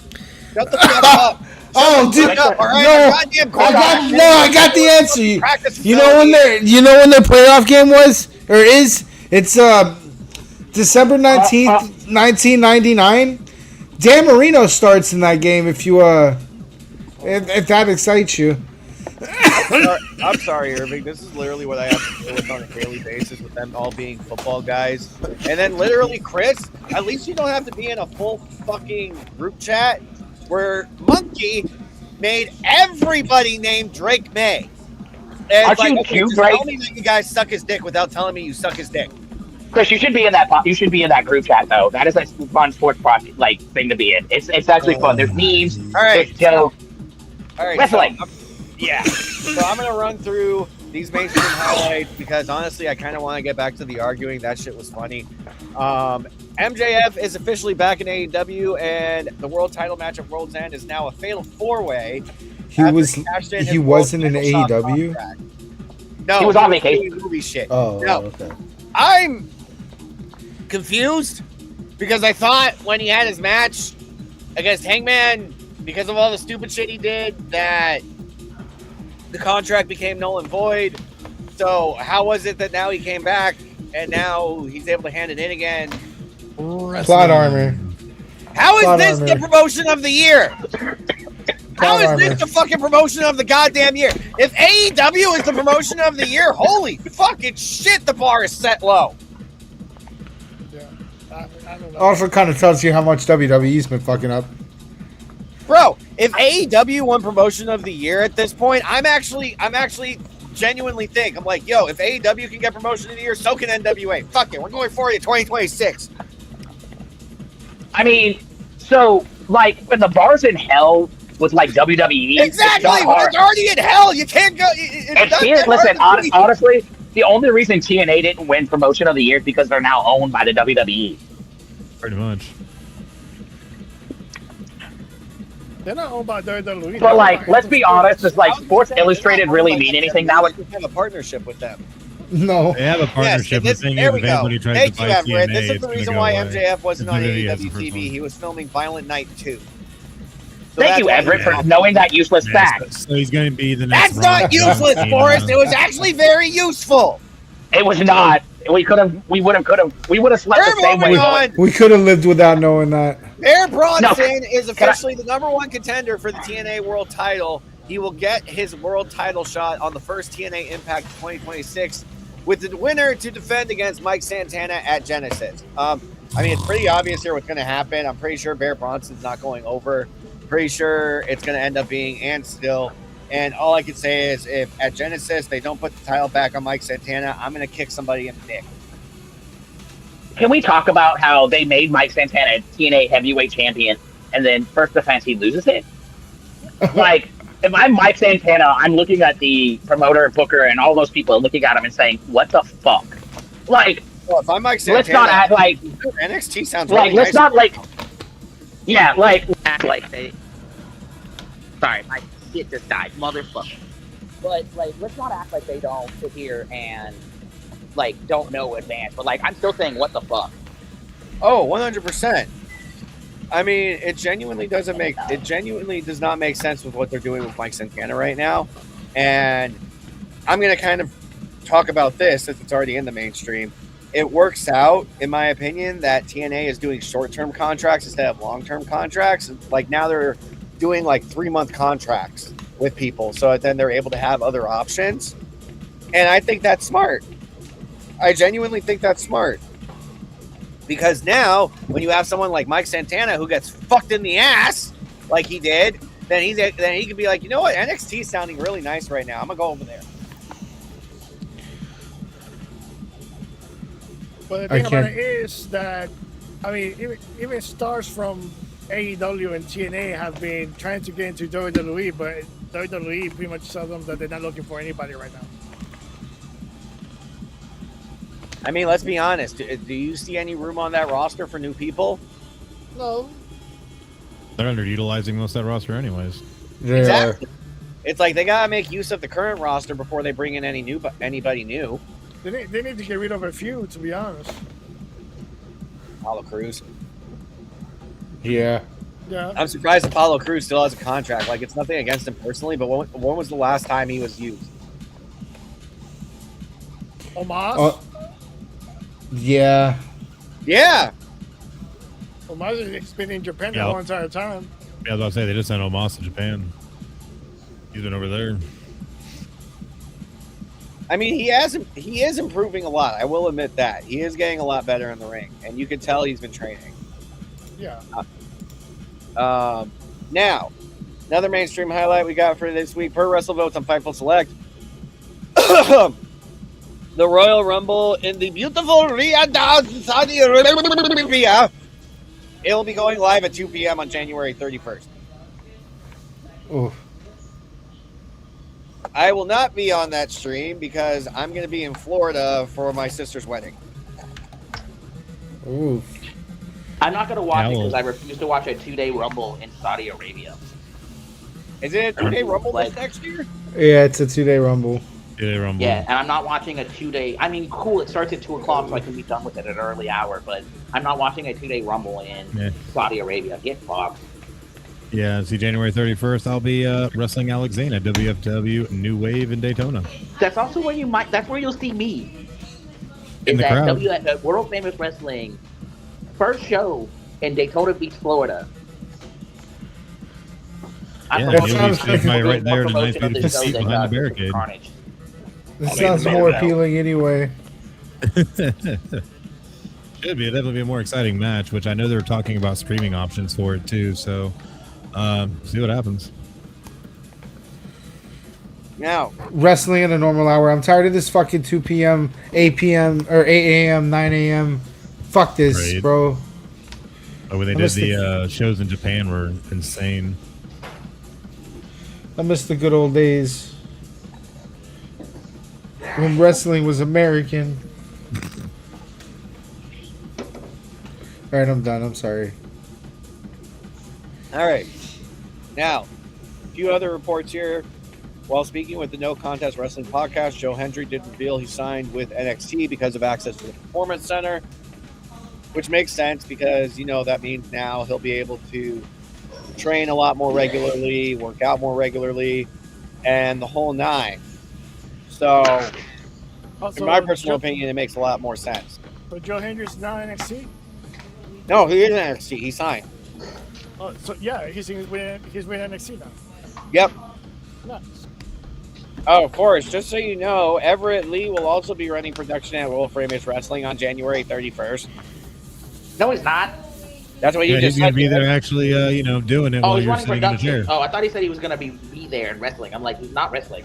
Shut the fuck up. Oh, dude! Up, all right? No, Goddamn I got the answer. Practice You know when their playoff game was or is? It's December 19th, 1999. Dan Marino starts in that game. If that excites you. I'm sorry, Irving. This is literally what I have to deal with on a daily basis with them all being football guys. And then literally, Chris, at least you don't have to be in a full fucking group chat where Monkey made everybody named Drake May. And Aren't you cute, Drake? Tell me that you guys suck his dick without telling me you suck his dick. Chris, you should be in that. You should be in that group chat though. That is a fun sports project, like thing to be in. It's actually fun. There's memes. All right. There's jokes. All right. Wrestling. Yeah. So I'm going to run through these mainstream highlights because honestly, I kind of want to get back to the arguing. That shit was funny. MJF is officially back in AEW, and the world title match at World's End is now a fatal four-way. He wasn't in AEW? No, he was on vacation. Movie shit. Oh, no. okay. I'm confused because I thought when he had his match against Hangman, because of all the stupid shit he did, that the contract became null and void. So how was it that now he came back and now he's able to hand it in again? Plot armor. How is Plot this armor. the promotion of the year? How is armor. this the fucking promotion of the goddamn year? If AEW is the promotion of the year, holy fucking shit, the bar is set low. Yeah, I don't know. Also kind of tells you how much WWE's been fucking up. Bro, if AEW won promotion of the year at this point, I'm actually genuinely think, I'm like, yo, if AEW can get promotion of the year, so can NWA. Fuck it, we're going for you 2026. I mean, so like when the bar's in hell with like WWE, Exactly, it's not when hard. it's already in hell, you can't go. Listen, honestly, the only reason TNA didn't win promotion of the year is because they're now owned by the WWE. Pretty much. They're not owned by WWE. But like, let's be honest, does like Sports Illustrated really mean anything now? We have a partnership with them. No. They have a partnership. Yes, The thing there is, we if go. anybody tries Thank to you, buy Everett. TNA, This is it's the gonna reason go why away. MJF wasn't on WWE has the AEW first TV. one. He was filming Violent Night 2. So Thank that's you, why Everett, he- for knowing that useless fact. So he's going to be the next. That's not Rock useless, Cena. Forrest. It was actually very useful. It was not. We would have slept the We're same way. moving on. We could have lived without knowing that. Bear Bronson No. is officially the number one contender for the TNA World Title. He will get his world title shot on the first TNA Impact 2026, with the winner to defend against Mike Santana at Genesis. I mean, it's pretty obvious here what's going to happen. I'm pretty sure Bear Bronson's not going over. Pretty sure it's going to end up being and still. And all I can say is if at Genesis they don't put the title back on Mike Santana, I'm going to kick somebody in the dick. Can we talk about how they made Mike Santana TNA heavyweight champion, and then first defense he loses it? Like, if I'm Mike Santana, I'm looking at the promoter, booker, and all those people looking at him and saying, "What the fuck?" Like, Well, if I'm Mike Santana, let's not act like NXT sounds like really let's nice. not like yeah like act like they. Sorry, my shit just died, motherfucker. But like, let's not act like they don't sit here and like don't know advance. But like, I'm still saying, what the fuck? Oh, 100%. I mean, it genuinely does not make sense with what they're doing with Mike Santana right now. And I'm going to kind of talk about this since it's already in the mainstream. It works out, in my opinion, that TNA is doing short-term contracts instead of long-term contracts. Like now they're doing like 3-month contracts with people, so then they're able to have other options. And I think that's smart. I genuinely think that's smart. Because now, when you have someone like Mike Santana who gets fucked in the ass like he did, then he could be like, you know what, NXT is sounding really nice right now. I'm gonna go over there. But the thing about it is that, I mean, even stars from AEW and TNA have been trying to get into WWE, but WWE pretty much tell them that they're not looking for anybody right now. I mean, let's be honest. Do you see any room on that roster for new people? No. They're underutilizing most of that roster anyways. Exactly. It's like they gotta make use of the current roster before they bring in anybody new. They need to get rid of a few, to be honest. Apollo Crews. Yeah. Yeah. I'm surprised Apollo Crews still has a contract. Like, it's nothing against him personally, but when was the last time he was used? Omos? Yeah. Yeah. Omos has been in Japan the whole entire time. Yeah, I was about to say, they just sent Omos to Japan. He's been over there. I mean, he is improving a lot. I will admit that. He is getting a lot better in the ring, and you can tell he's been training. Yeah. Now, another mainstream highlight we got for this week, per Wrestle Votes on Fightful Select. The Royal Rumble in the beautiful Riyadh, Saudi Arabia. It will be going live at 2 p.m. on January 31st. Ooh. I will not be on that stream because I'm going to be in Florida for my sister's wedding. Ooh. I'm not going to watch it because I refuse to watch a 2-day Rumble in Saudi Arabia. Is it a 2-day Rumble this next year? Yeah, it's a 2-day Rumble. 2-day Rumble. Yeah, and I'm not watching a 2-day. I mean, cool, it starts at 2 o'clock, so I can be done with it at an early hour, but I'm not watching a 2-day Rumble in Saudi Arabia. Get fucked. Yeah, see, January 31st, I'll be wrestling Alexander, WFW New Wave in Daytona. That's also where that's where you'll see me. In the crowd. At World Famous Wrestling first show in Daytona Beach, Florida. That sounds right there in a nice beautiful seat behind the barricade. CARNAGE. This sounds more appealing anyway. Should be. That'll be a more exciting match, which I know they're talking about streaming options for it too. So, see what happens. Now, wrestling at a normal hour. I'm tired of this fucking 2 p.m., 8 p.m., or 8 a.m., 9 a.m. Fuck this, Great. bro. Oh, when they did the shows in Japan were insane. I miss the good old days when wrestling was American. All right, I'm done. I'm sorry. All right. Now, a few other reports here. While speaking with the No Contest Wrestling podcast, Joe Hendry did reveal he signed with NXT because of access to the Performance Center, which makes sense because, you know, that means now he'll be able to train a lot more regularly, work out more regularly, and the whole nine. So, Also, in my personal opinion, it makes a lot more sense. So Joe Hendry's not NXT? No, he is NXT. He signed. Oh, so yeah, he's with NXT now. Yep. Nice. Oh, Forrest, just so you know, Everett Lee will also be running production at World Famous Wrestling on January 31st. No, he's not. That's what you just he's going said. to be there actually, doing it while he's you're running sitting in the chair. production. Oh, I thought he said he was going to be there and wrestling. I'm like, he's not wrestling.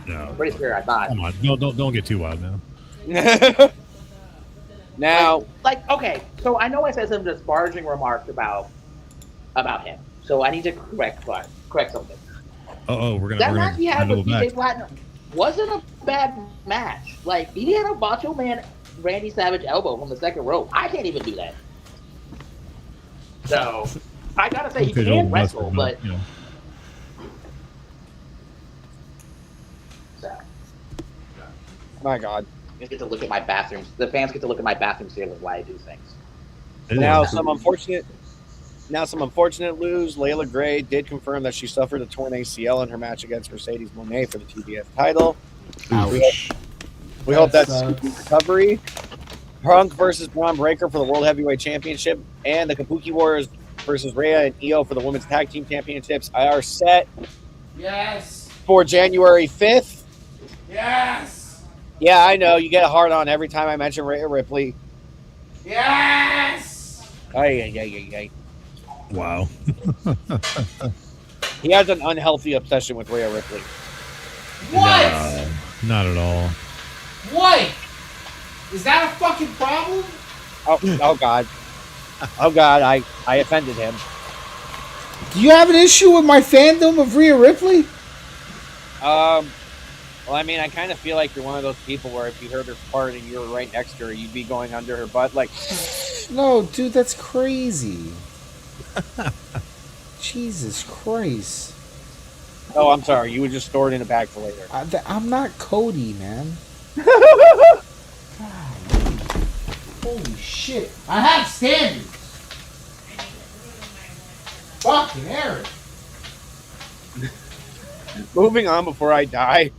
No. Pretty sure I thought. Come on, don't get too wild now. Now, okay, so I know I said some disparaging remarks about him, so I need to correct something. We're gonna That match he had with back. DJ Platinum wasn't a bad match. Like, he had a Macho Man Randy Savage elbow from the second rope. I can't even do that. So I gotta say, he can wrestle, but my God. You get to look at my bathrooms. The fans get to look at my bathroom ceiling while I do things. Now, some unfortunate Now, some unfortunate news. Layla Gray did confirm that she suffered a torn ACL in her match against Mercedes Moné for the TBS title. Ouch. We hope that's sucks. recovery. Punk versus Braun Breaker for the World Heavyweight Championship, and the Kabuki Warriors versus Rhea and Io for the Women's Tag Team Championships are set for January 5th. Yes. Yeah, I know. You get a hard on every time I mention Rhea Ripley. Yes. Ay. Wow. He has an unhealthy obsession with Rhea Ripley. What? No, not at all. What? Is that a fucking problem? Oh God. Oh God, I offended him. Do you have an issue with my fandom of Rhea Ripley? Well, I mean, I kind of feel like you're one of those people where if you heard her fart and you were right next to her, you'd be going under her butt like. No, dude, that's crazy. Jesus Christ. Oh, I'm sorry. You would just store it in a bag for later. I'm not Cody, man. Holy shit. I have standards. Fucking Eric. Moving on before I die.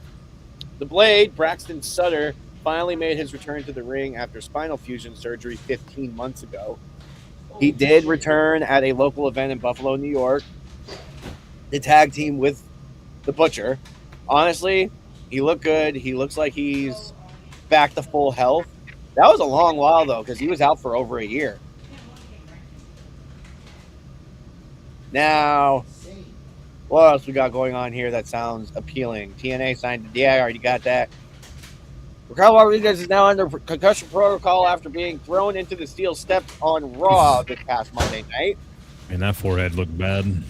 The Blade, Braxton Sutter, finally made his return to the ring after spinal fusion surgery 15 months ago. He did return at a local event in Buffalo, New York. The tag team with the Butcher. Honestly, he looked good. He looks like he's back to full health. That was a long while, though, because he was out for over a year. Now, what else we got going on here that sounds appealing? TNA signed. Yeah, I already got that. Raquel Rodriguez is now under concussion protocol after being thrown into the steel steps on Raw this past Monday night. Man, that forehead looked bad.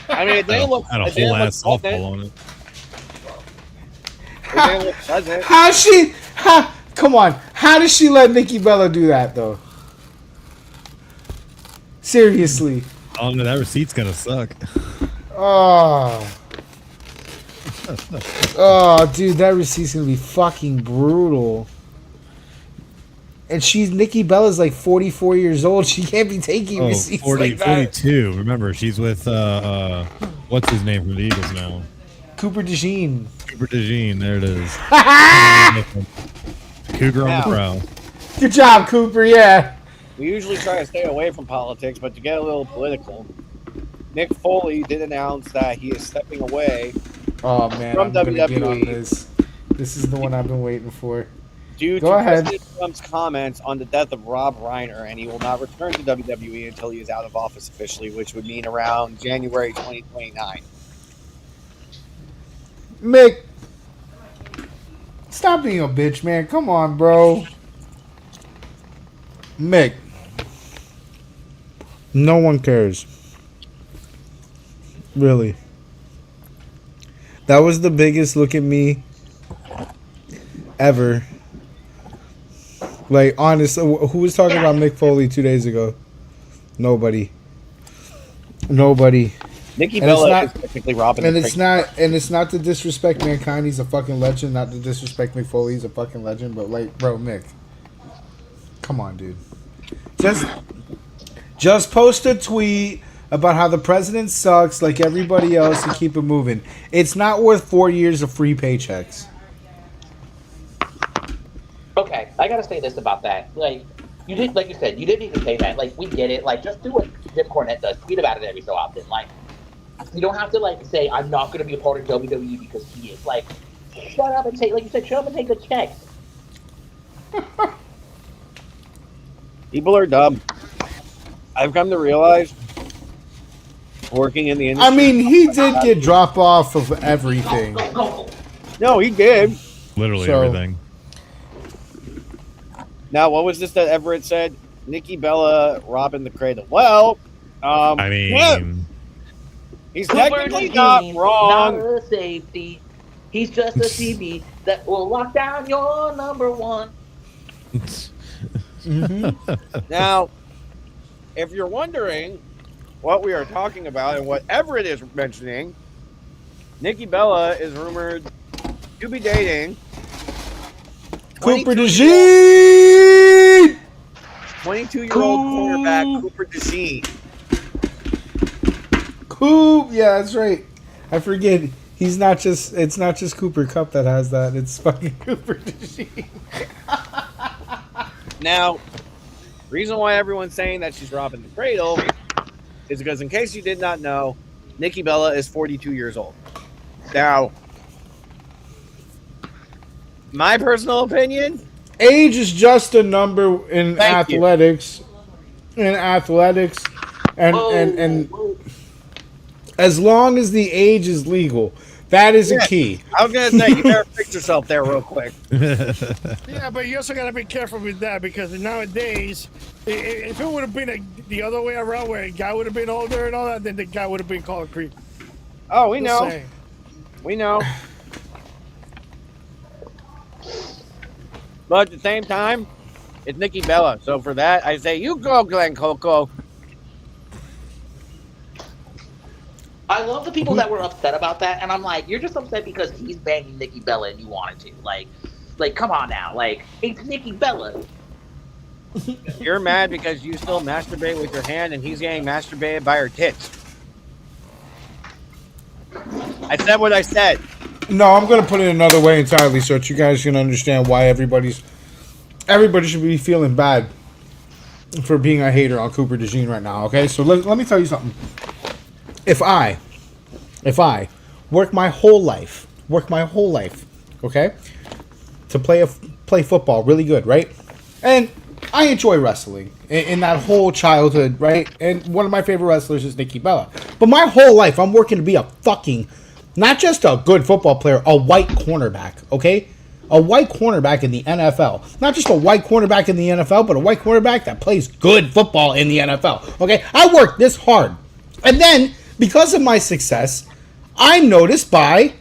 I mean, it didn't look. Had a It didn't whole look ass softball pleasant. on it. It didn't look pleasant. Come on. How does she let Nikki Bella do that, though? Seriously. Oh no, that receipt's gonna suck. Oh. Oh, dude, that receipt's gonna be fucking brutal. And Nikki Bella's like 44 years old. She can't be taking receipts 40, like that. 42. Remember, she's with what's his name from the Eagles now? Cooper DeJean. Cooper DeJean. There it is. Cougar on the prowl. Good job, Cooper. Yeah. We usually try to stay away from politics, but to get a little political, Mick Foley did announce that he is stepping away Oh man, From I'm gonna get on WWE. this. This is the one I've been waiting for. due Go to ahead. President Trump's comments on the death of Rob Reiner, and he will not return to WWE until he is out of office officially, which would mean around January 2029. Mick, stop being a bitch, man. Come on, bro. Mick, no one cares. Really. That was the biggest look at me ever. Like, honestly, who was talking about Mick Foley 2 days ago? Nobody. Nobody. Nikki And Bella it's is technically robbing And the it's not to disrespect Mankind, he's a fucking legend. Not to disrespect Mick Foley, he's a fucking legend. But like, bro, Mick, come on, dude. Just post a tweet about how the president sucks like everybody else and keep it moving. It's not worth 4 years of free paychecks. Okay, I gotta say this about that. Like, you did, like you said, you didn't need to say that. Like, we get it. Like, just do what Jim Cornette does. Tweet about it every so often. Like, you don't have to like say I'm not gonna be a part of WWE because he is. Like, shut up and take, like you said, shut up and take the check. People are dumb. I've come to realize, working in the industry. I mean, he did get drop off of everything. No, he did. Literally So- everything. Now, what was this that Everett said? Nikki Bella robbing the cradle. Well, I mean, yeah, he's technically not wrong. Not a safety. He's just a CB that will lock down your number one. Now, if you're wondering what we are talking about and what Everett is mentioning, Nikki Bella is rumored to be dating Cooper 22-year-old DeJean! 22-year-old cornerback Cooper DeJean. Yeah, that's right. I forget. It's not just Cooper Kupp that has that. It's fucking Cooper DeJean. Now, reason why everyone's saying that she's robbing the cradle is because, in case you did not know, Nikki Bella is 42 years old. Now, my personal opinion, age is just a number in Thank you. athletics. And as long as the age is legal, that is a key. I was gonna say you better fix yourself there real quick. Yeah, but you also gotta be careful with that because nowadays, if it would have been the other way around, where a guy would have been older and all that, then the guy would have been called creep. Oh, we Just know. saying. We know. But at the same time, it's Nikki Bella. So for that, I say you go, Glenn Coco. I love the people that were upset about that, and I'm like, you're just upset because he's banging Nikki Bella and you wanted to. Like, come on now. Like, it's Nikki Bella. You're mad because you still masturbate with your hand and he's getting masturbated by her tits. I said what I said. No, I'm gonna put it another way entirely, so that you guys can understand why everybody should be feeling bad for being a hater on Cooper DeJean right now. Okay, so let me tell you something. If I work my whole life, okay, to play football really good, right? And I enjoy wrestling in that whole childhood, right? And one of my favorite wrestlers is Nikki Bella. But my whole life, I'm working to be a fucking, not just a good football player, a white cornerback, okay? A white cornerback in the NFL. Not just a white cornerback in the NFL, but a white cornerback that plays good football in the NFL, okay? I worked this hard. And then, because of my success, I'm noticed by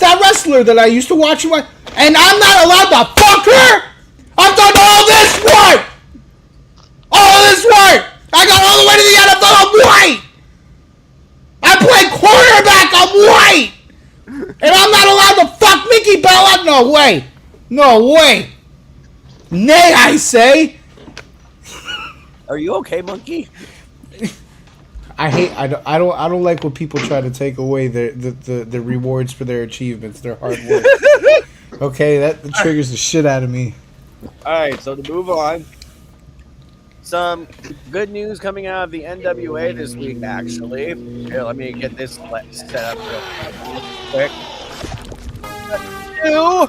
that wrestler that I used to watch, and I'm not allowed to fuck her! I've done all this work! I got all the way to the NFL, I'm white! I play quarterback, I'm white! And I'm not allowed to fuck Nikki Bella? No way! Nay, I say! Are you okay, monkey? I don't like when people try to take away the rewards for their achievements, their hard work. Okay, that triggers the shit out of me. All right, so to move on, some good news coming out of the NWA this week, actually. Here, let me get this set up real quick. New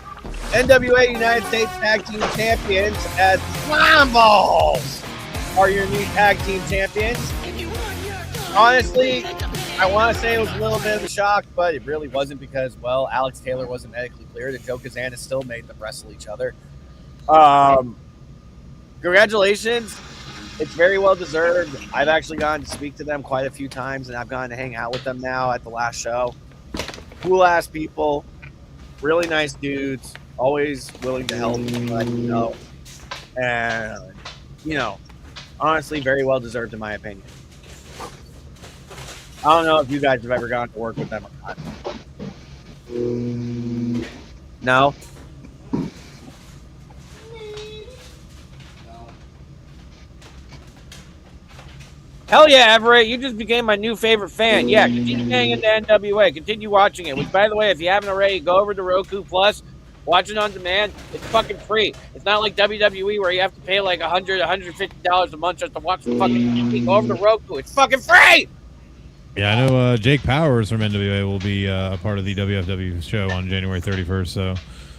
NWA United States Tag Team Champions as Slime Balls are your new tag team champions. Honestly, I want to say it was a little bit of a shock, but it really wasn't because, well, Alex Taylor wasn't medically cleared and Joe Kazana still made them wrestle each other. Congratulations. It's very well deserved. I've actually gotten to speak to them quite a few times, and I've gotten to hang out with them now at the last show. Cool ass people, really nice dudes, always willing to help, and honestly, very well deserved in my opinion. I don't know if you guys have ever gotten to work with them or not. No? Hell yeah, Everett. You just became my new favorite fan. Yeah, continue getting into NWA. Continue watching it. Which, by the way, if you haven't already, go over to Roku Plus. Watch it on demand. It's fucking free. It's not like WWE where you have to pay like $100, $150 a month just to watch the fucking TV. Go over to Roku. It's fucking free! Yeah, I know Jake Powers from NWA will be a part of the WFW show on January 31st, so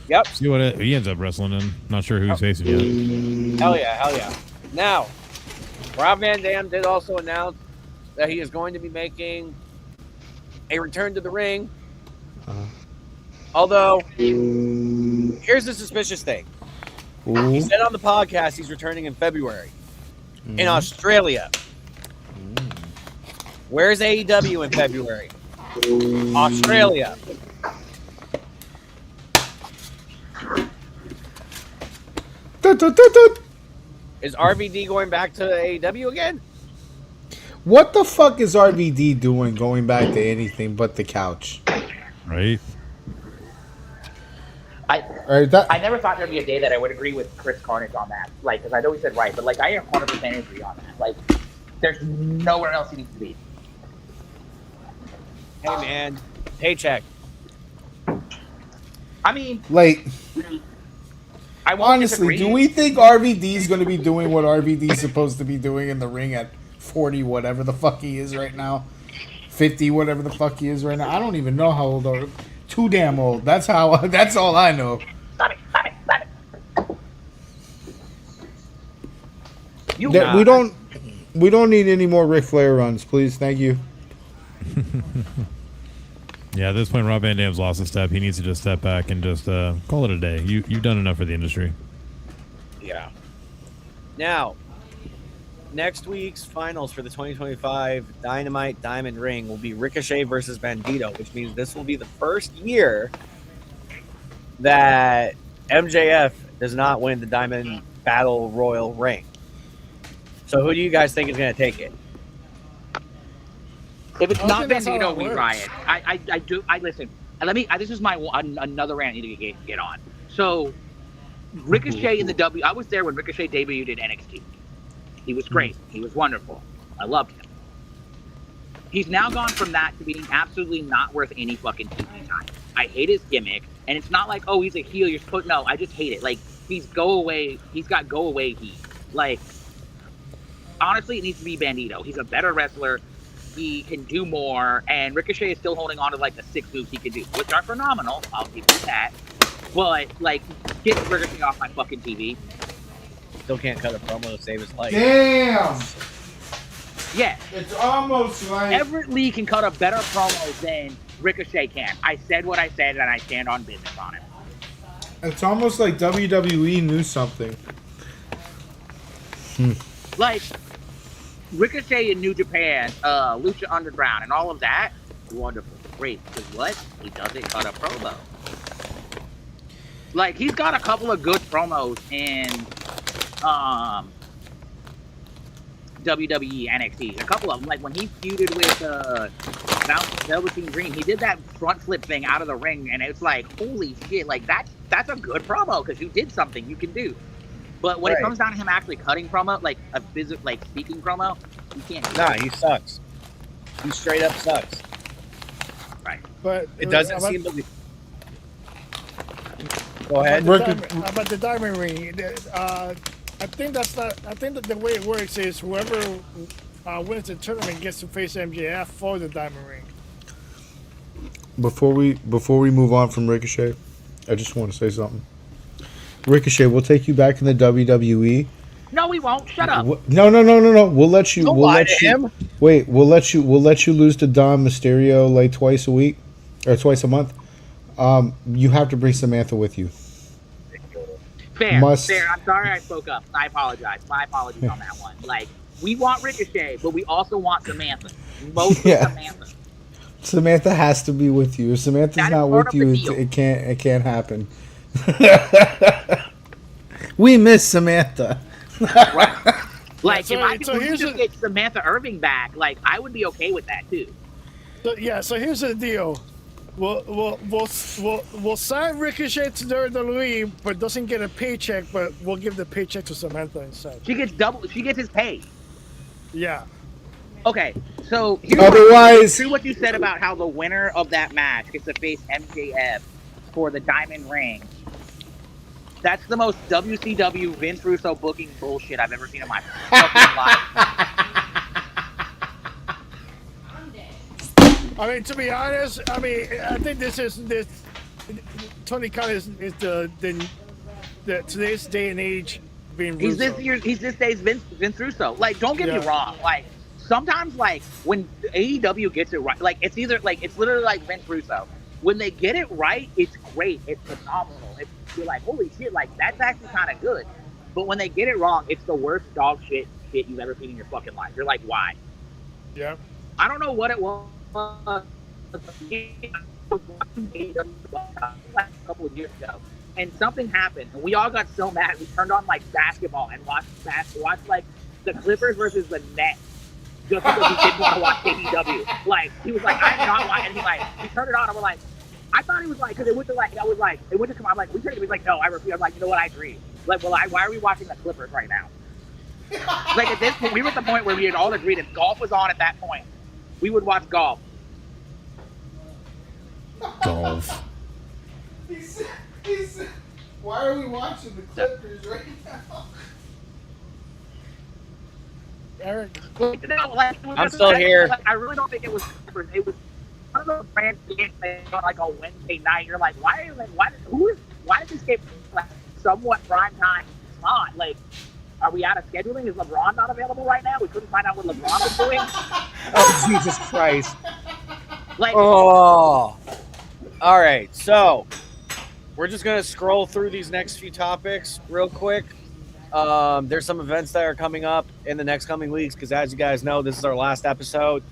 Yep. see what he ends up wrestling in. Not sure who he's facing yet. Hell yeah. Now, Rob Van Dam did also announce that he is going to be making a return to the ring. Although, here's the suspicious thing. He said on the podcast he's returning in February in Australia. Where's AEW in February? Australia. Is RVD going back to AEW again? What the fuck is RVD doing going back to anything but the couch? Right? Right? That I never thought there'd be a day that I would agree with Chris Carnage on that. Like, because I know he said right, but like I 100% agree on that. Like, there's nowhere else he needs to be. Hey man, paycheck. I mean, like I won't honestly, disagree. do we think RVD is going to be doing what RVD is supposed to be doing in the ring at 40, whatever the fuck he is right now, 50, whatever the fuck he is right now? I don't even know how old. Too damn old. That's how. That's all I know. Stop it! We don't need any more Ric Flair runs, please. Thank you. Yeah, at this point, Rob Van Dam's lost a step. He needs to just step back and just call it a day. You've done enough for the industry. Yeah. Now, next week's finals for the 2025 Dynamite Diamond Ring will be Ricochet versus Bandito, which means this will be the first year that MJF does not win the Diamond Battle Royal Ring. So who do you guys think is going to take it? If it's not that's how Bandito, it we works. riot. I listen. Let me. This is my another rant I need to get on. So, Ricochet in the W. I was there when Ricochet debuted in NXT. He was great. He was wonderful. I loved him. He's now gone from that to being absolutely not worth any fucking TV time. I hate his gimmick, and it's not like, oh, he's a heel. You're supposed. No, I just hate it. Like he's go away. He's got go away heat. Like honestly, it needs to be Bandito. He's a better wrestler. He can do more, and Ricochet is still holding on to like the 6 moves he can do, which are phenomenal. I'll give you that. But like, get Ricochet off my fucking TV. Still can't cut a promo to save his life. Damn. Yeah, It's almost like Everett Lee can cut a better promo than Ricochet can. I said what I said, and I stand on business on it. it's almost like WWE knew something. Like Ricochet in New Japan, Lucha Underground, and all of that, wonderful, great. Because what? He doesn't cut a promo. Like he's got a couple of good promos in WWE NXT. A couple of them, like when he feuded with Velveteen Dream, he did that front flip thing out of the ring, and it's like, holy shit! Like that's a good promo because you did something you can do. But when it comes down to him actually cutting promo, like a like speaking promo, he can't do Nah, that. he sucks. He straight up sucks. Right. But It doesn't seem to be. Go ahead. About the diamond ring, I think that's not. I think that the way it works is whoever wins the tournament gets to face MJF for the diamond ring. Before we move on from Ricochet, I just want to say something. Ricochet, we'll take you back in the WWE. No, we won't. Shut up. No. We'll let you. Don't We'll lie let to you. him. Wait. We'll let you lose to Dom Mysterio like twice a week, or twice a month. You have to bring Samantha with you. Fair. Must- Fair. I'm sorry I spoke up. I apologize. My apologies on that one. Like, we want Ricochet, but we also want Samantha. Mostly Yeah. Samantha. Samantha has to be with you. If Samantha's That is not part with of the you, deal. it can't happen. We miss Samantha. Like, So- if I so could here's just a- get Samantha Irving back, like, I would be okay with that, too. So here's the deal. We'll sign Ricochet to WWE, but doesn't get a paycheck. But we'll give the paycheck to Samantha instead. She gets his pay. Yeah. Okay, so here's Otherwise- true what you said about how the winner of that match gets to face MJF for the Diamond Ring. That's the most WCW Vince Russo booking bullshit I've ever seen in my fucking life. I mean, to be honest, I think this Tony Khan is the today's day and age being He's Russo. this day's Vince Russo. Like, don't get me wrong. Like, sometimes, like, when AEW gets it right, like, it's literally like Vince Russo. When they get it right, it's great. It's phenomenal. You're like, holy shit, like, that's actually kind of good. But when they get it wrong, it's the worst dog shit you've ever seen in your fucking life. You're like, why? Yeah. I don't know what it was. Like a couple of years ago, and something happened, and we all got so mad. We turned on like basketball and watched like the Clippers versus the Nets, just because we didn't want to watch AEW. Like he was like, I'm not watching. And he turned it on, and we're like, I thought he was like, because it went to like, I was like, it went to come. I'm like, we could. He was like, no, I refuse. I'm like, you know what? I agree. Like, well, why are we watching the Clippers right now? Like at this point, we were at the point where we had all agreed if golf was on at that point, we would watch golf. Golf. He said, why are we watching the Clippers right now? Eric. I'm still here. I really don't think it was Clippers. It was one of those random games on like a Wednesday night. You're like, why did this game like somewhat prime time slot? Like, are we out of scheduling? Is LeBron not available right now? We couldn't find out what LeBron was doing. Oh, Jesus Christ. Like, Oh. All right. So we're just going to scroll through these next few topics real quick. There's some events that are coming up in the next coming weeks because, as you guys know, this is our last episode.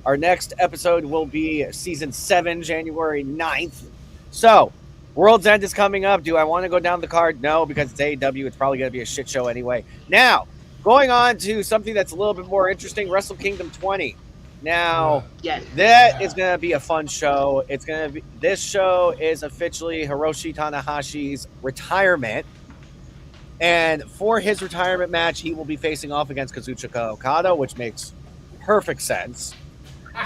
Our next episode will be season 7, January 9th. So World's End is coming up. Do I want to go down the card? No, because it's AEW. It's probably going to be a shit show anyway. Now, going on to something that's a little bit more interesting, Wrestle Kingdom 20. Now, yes. that is going to be a fun show. This show is officially Hiroshi Tanahashi's retirement. And for his retirement match, he will be facing off against Kazuchika Okada, which makes perfect sense.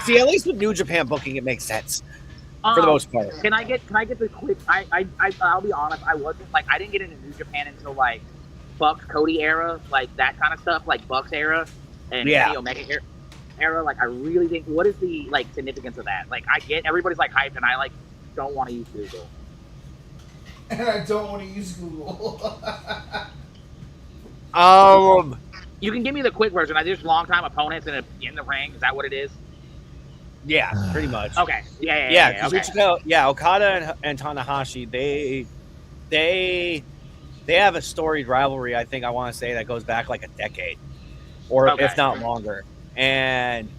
See, at least with New Japan booking, it makes sense for the most part. Can I get the quick? I'll be honest. I didn't get into New Japan until like Bucks Cody era, like that kind of stuff, like Bucks era and Kenny Omega era. Like I really think, what is the like significance of that? Like I get everybody's like hyped, and I like don't want to use Google. And I don't want to use Google. You can give me the quick version. I just long time opponents in the ring. Is that what it is? Yeah, pretty much. Okay. Yeah. Okay. Okada and Tanahashi, they have a storied rivalry. I think I want to say that goes back like a decade, or if not longer. And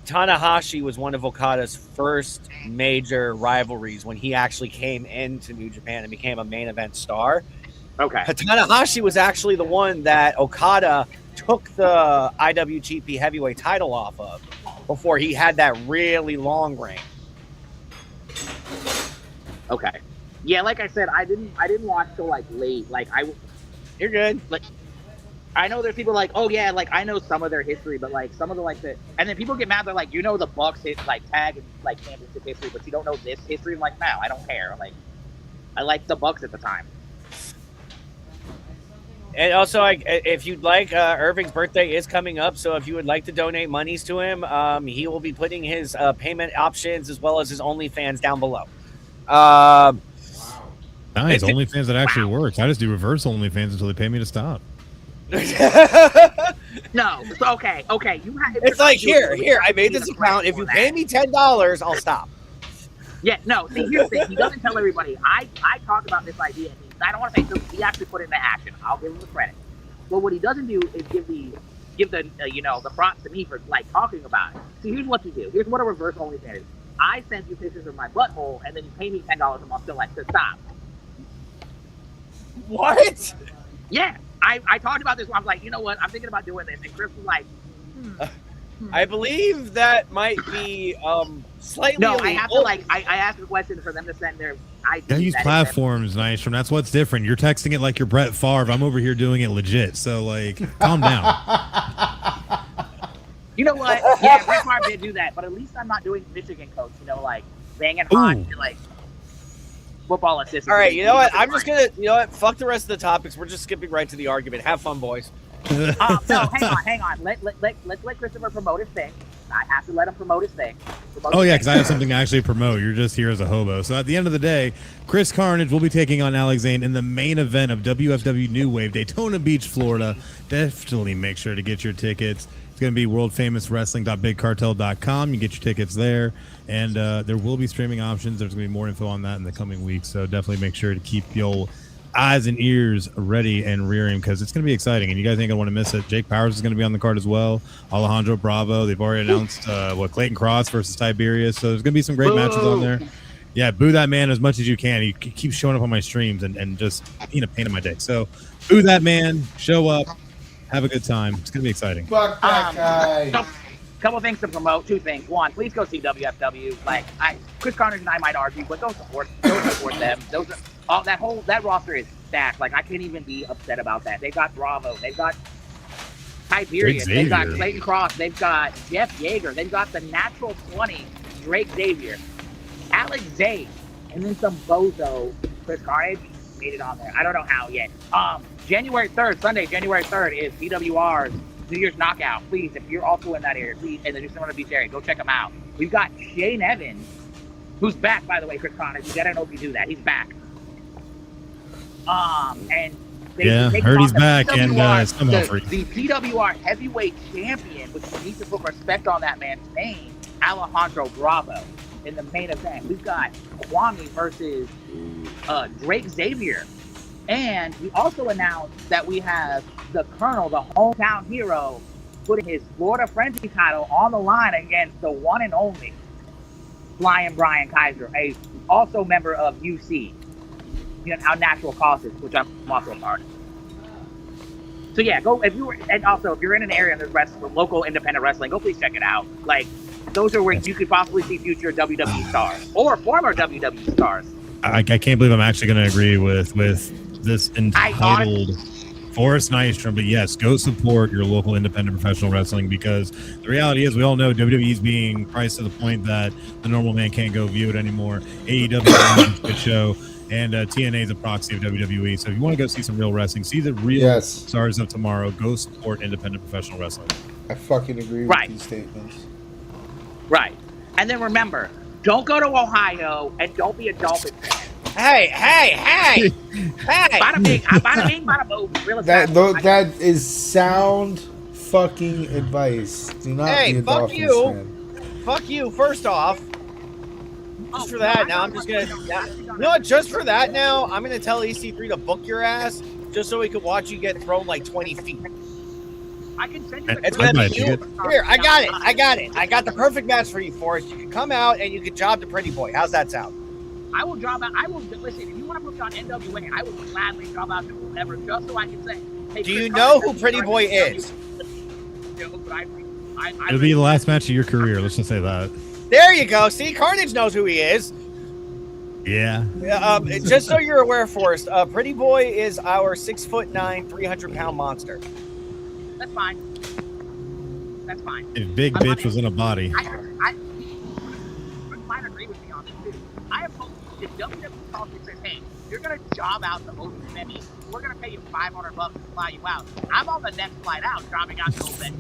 Tanahashi was one of Okada's first major rivalries when he actually came into New Japan and became a main event star. Okay. Tanahashi was actually the one that Okada took the IWGP Heavyweight title off of before he had that really long reign. Okay. Yeah, like I said, I didn't watch till like late. Like You're good. Like I know there's people like, oh yeah, like I know some of their history, but like some of the and then people get mad. They're like, you know, the Bucks hit like tag and like championship history, but you don't know this history. I'm like, no, I don't care. Like I liked the Bucks at the time. And also, if you'd like, Irving's birthday is coming up, so if you would like to donate monies to him, he will be putting his payment options as well as his OnlyFans down below. Nice, OnlyFans that actually works. I just do reverse OnlyFans until they pay me to stop. No, okay. It's like here. I made this account. If you pay me $10, I'll stop. Yeah, no. See, here's the thing. He doesn't tell everybody. I talk about this idea. I don't want to say he actually put it into action. I'll give him the credit. But what he doesn't do is give the the props to me for like talking about it. See, here's what you do. Here's what a reverse OnlyFans is. I send you pictures of my butthole, and then you pay me $10 a month to stop. What? Yeah, I talked about this. I was like, you know what? I'm thinking about doing this, and Chris was like, I believe that might be slightly illegal. I have to I asked a question for them to send their ID. You use platforms, NYSTROM. That's what's different. You're texting it like you're Brett Favre. I'm over here doing it legit. So like, calm down. You know what? Yeah, Brett Favre did do that, but at least I'm not doing Michigan coach. Like banging hot, like football assistant. All right, you know what? I'm just gonna, fuck the rest of the topics. We're just skipping right to the argument. Have fun, boys. No, hang on. Let's let Christopher promote his thing. I have to let him promote his thing. Because I have something to actually promote. You're just here as a hobo. So at the end of the day, Chris Carnage will be taking on Alex Zane in the main event of WFW New Wave, Daytona Beach, Florida. Definitely make sure to get your tickets. It's going to be worldfamouswrestling.bigcartel.com. You get your tickets there. And there will be streaming options. There's going to be more info on that in the coming weeks. So definitely make sure to keep your eyes and ears ready and rearing because it's going to be exciting. And you guys ain't going to want to miss it. Jake Powers is going to be on the card as well. Alejandro Bravo. They've already announced Clayton Cross versus Tiberius. So there's going to be some great matches on there. Yeah, boo that man as much as you can. He keeps showing up on my streams and just being a pain in my dick. So boo that man. Show up. Have a good time. It's going to be exciting. Fuck that guy. couple things to promote. Two things. One, please go see WFW. Like, Chris Carnage and I might argue, but go support them. Those are that roster is stacked. Like, I can't even be upset about that. They've got Bravo. They've got Tiberius. They've got Clayton Cross. They've got Jeff Yeager. They've got the Natural 20, Drake Xavier, Alex Zane, and then some bozo Chris Carnage made it on there. I don't know how yet. January 3rd, Sunday, January 3rd is PWR's New Year's Knockout. Please, if you're also in that area, please, in the New Smyrna Beach area, go check them out. We've got Shane Evans, who's back, by the way, Chris Carnage. You gotta know if you do that. He's back. And they heard he's back, and the PWR heavyweight champion, which we need to put respect on that man's name, Alejandro Bravo, in the main event. We've got Kwame versus Drake Xavier. And we also announced that we have the Colonel, the hometown hero, putting his Florida Frenzy title on the line against the one and only Flying Brian Kaiser, a also member of UC, our Natural Causes, which I'm also a part of. So yeah, go if you're in an area and there's local independent wrestling, go please check it out. Like, those are where you could possibly see future WWE stars or former WWE stars. I can't believe I'm actually going to agree with this entitled Forrest NYSTROM, but yes, go support your local independent professional wrestling, because the reality is we all know WWE is being priced to the point that the normal man can't go view it anymore. AEW is a good show, and TNA is a proxy of WWE. So if you want to go see some real wrestling, see the real stars of tomorrow, go support independent professional wrestling. I fucking agree with these statements. Right. And then remember, don't go to Ohio and don't be a Dolphins fan. Hey! Bada bing, bada boom. That is sound fucking advice. Do not be a Dolphins fan. Fuck you, first off. Just for that, now I'm just gonna... just for that now, I'm gonna tell EC3 to book your ass, just so we can watch you get thrown like 20 feet. I can send you it's gonna be you. Here, I got it. I got the perfect match for you, Forrest. You can come out and you can job the Pretty Boy. How's that sound? I will job out. Listen, if you want to put me on NWA, I will gladly job out to whoever, just so I can say, hey, do you know who Pretty Boy is? It'll be the last match of your career. Let's just say that. There you go. See, Carnage knows who he is. Yeah. Just so you're aware, Forrest, Pretty Boy is our 6'9", 300-pound monster. That's fine. If Big Bitch was in a body. I might agree with me on this too. I have told you, if WWE calls and says, hey, you're going to job out the Open Benny, we're going to pay you $500 to fly you out. I'm on the next flight out, jobbing out the Open.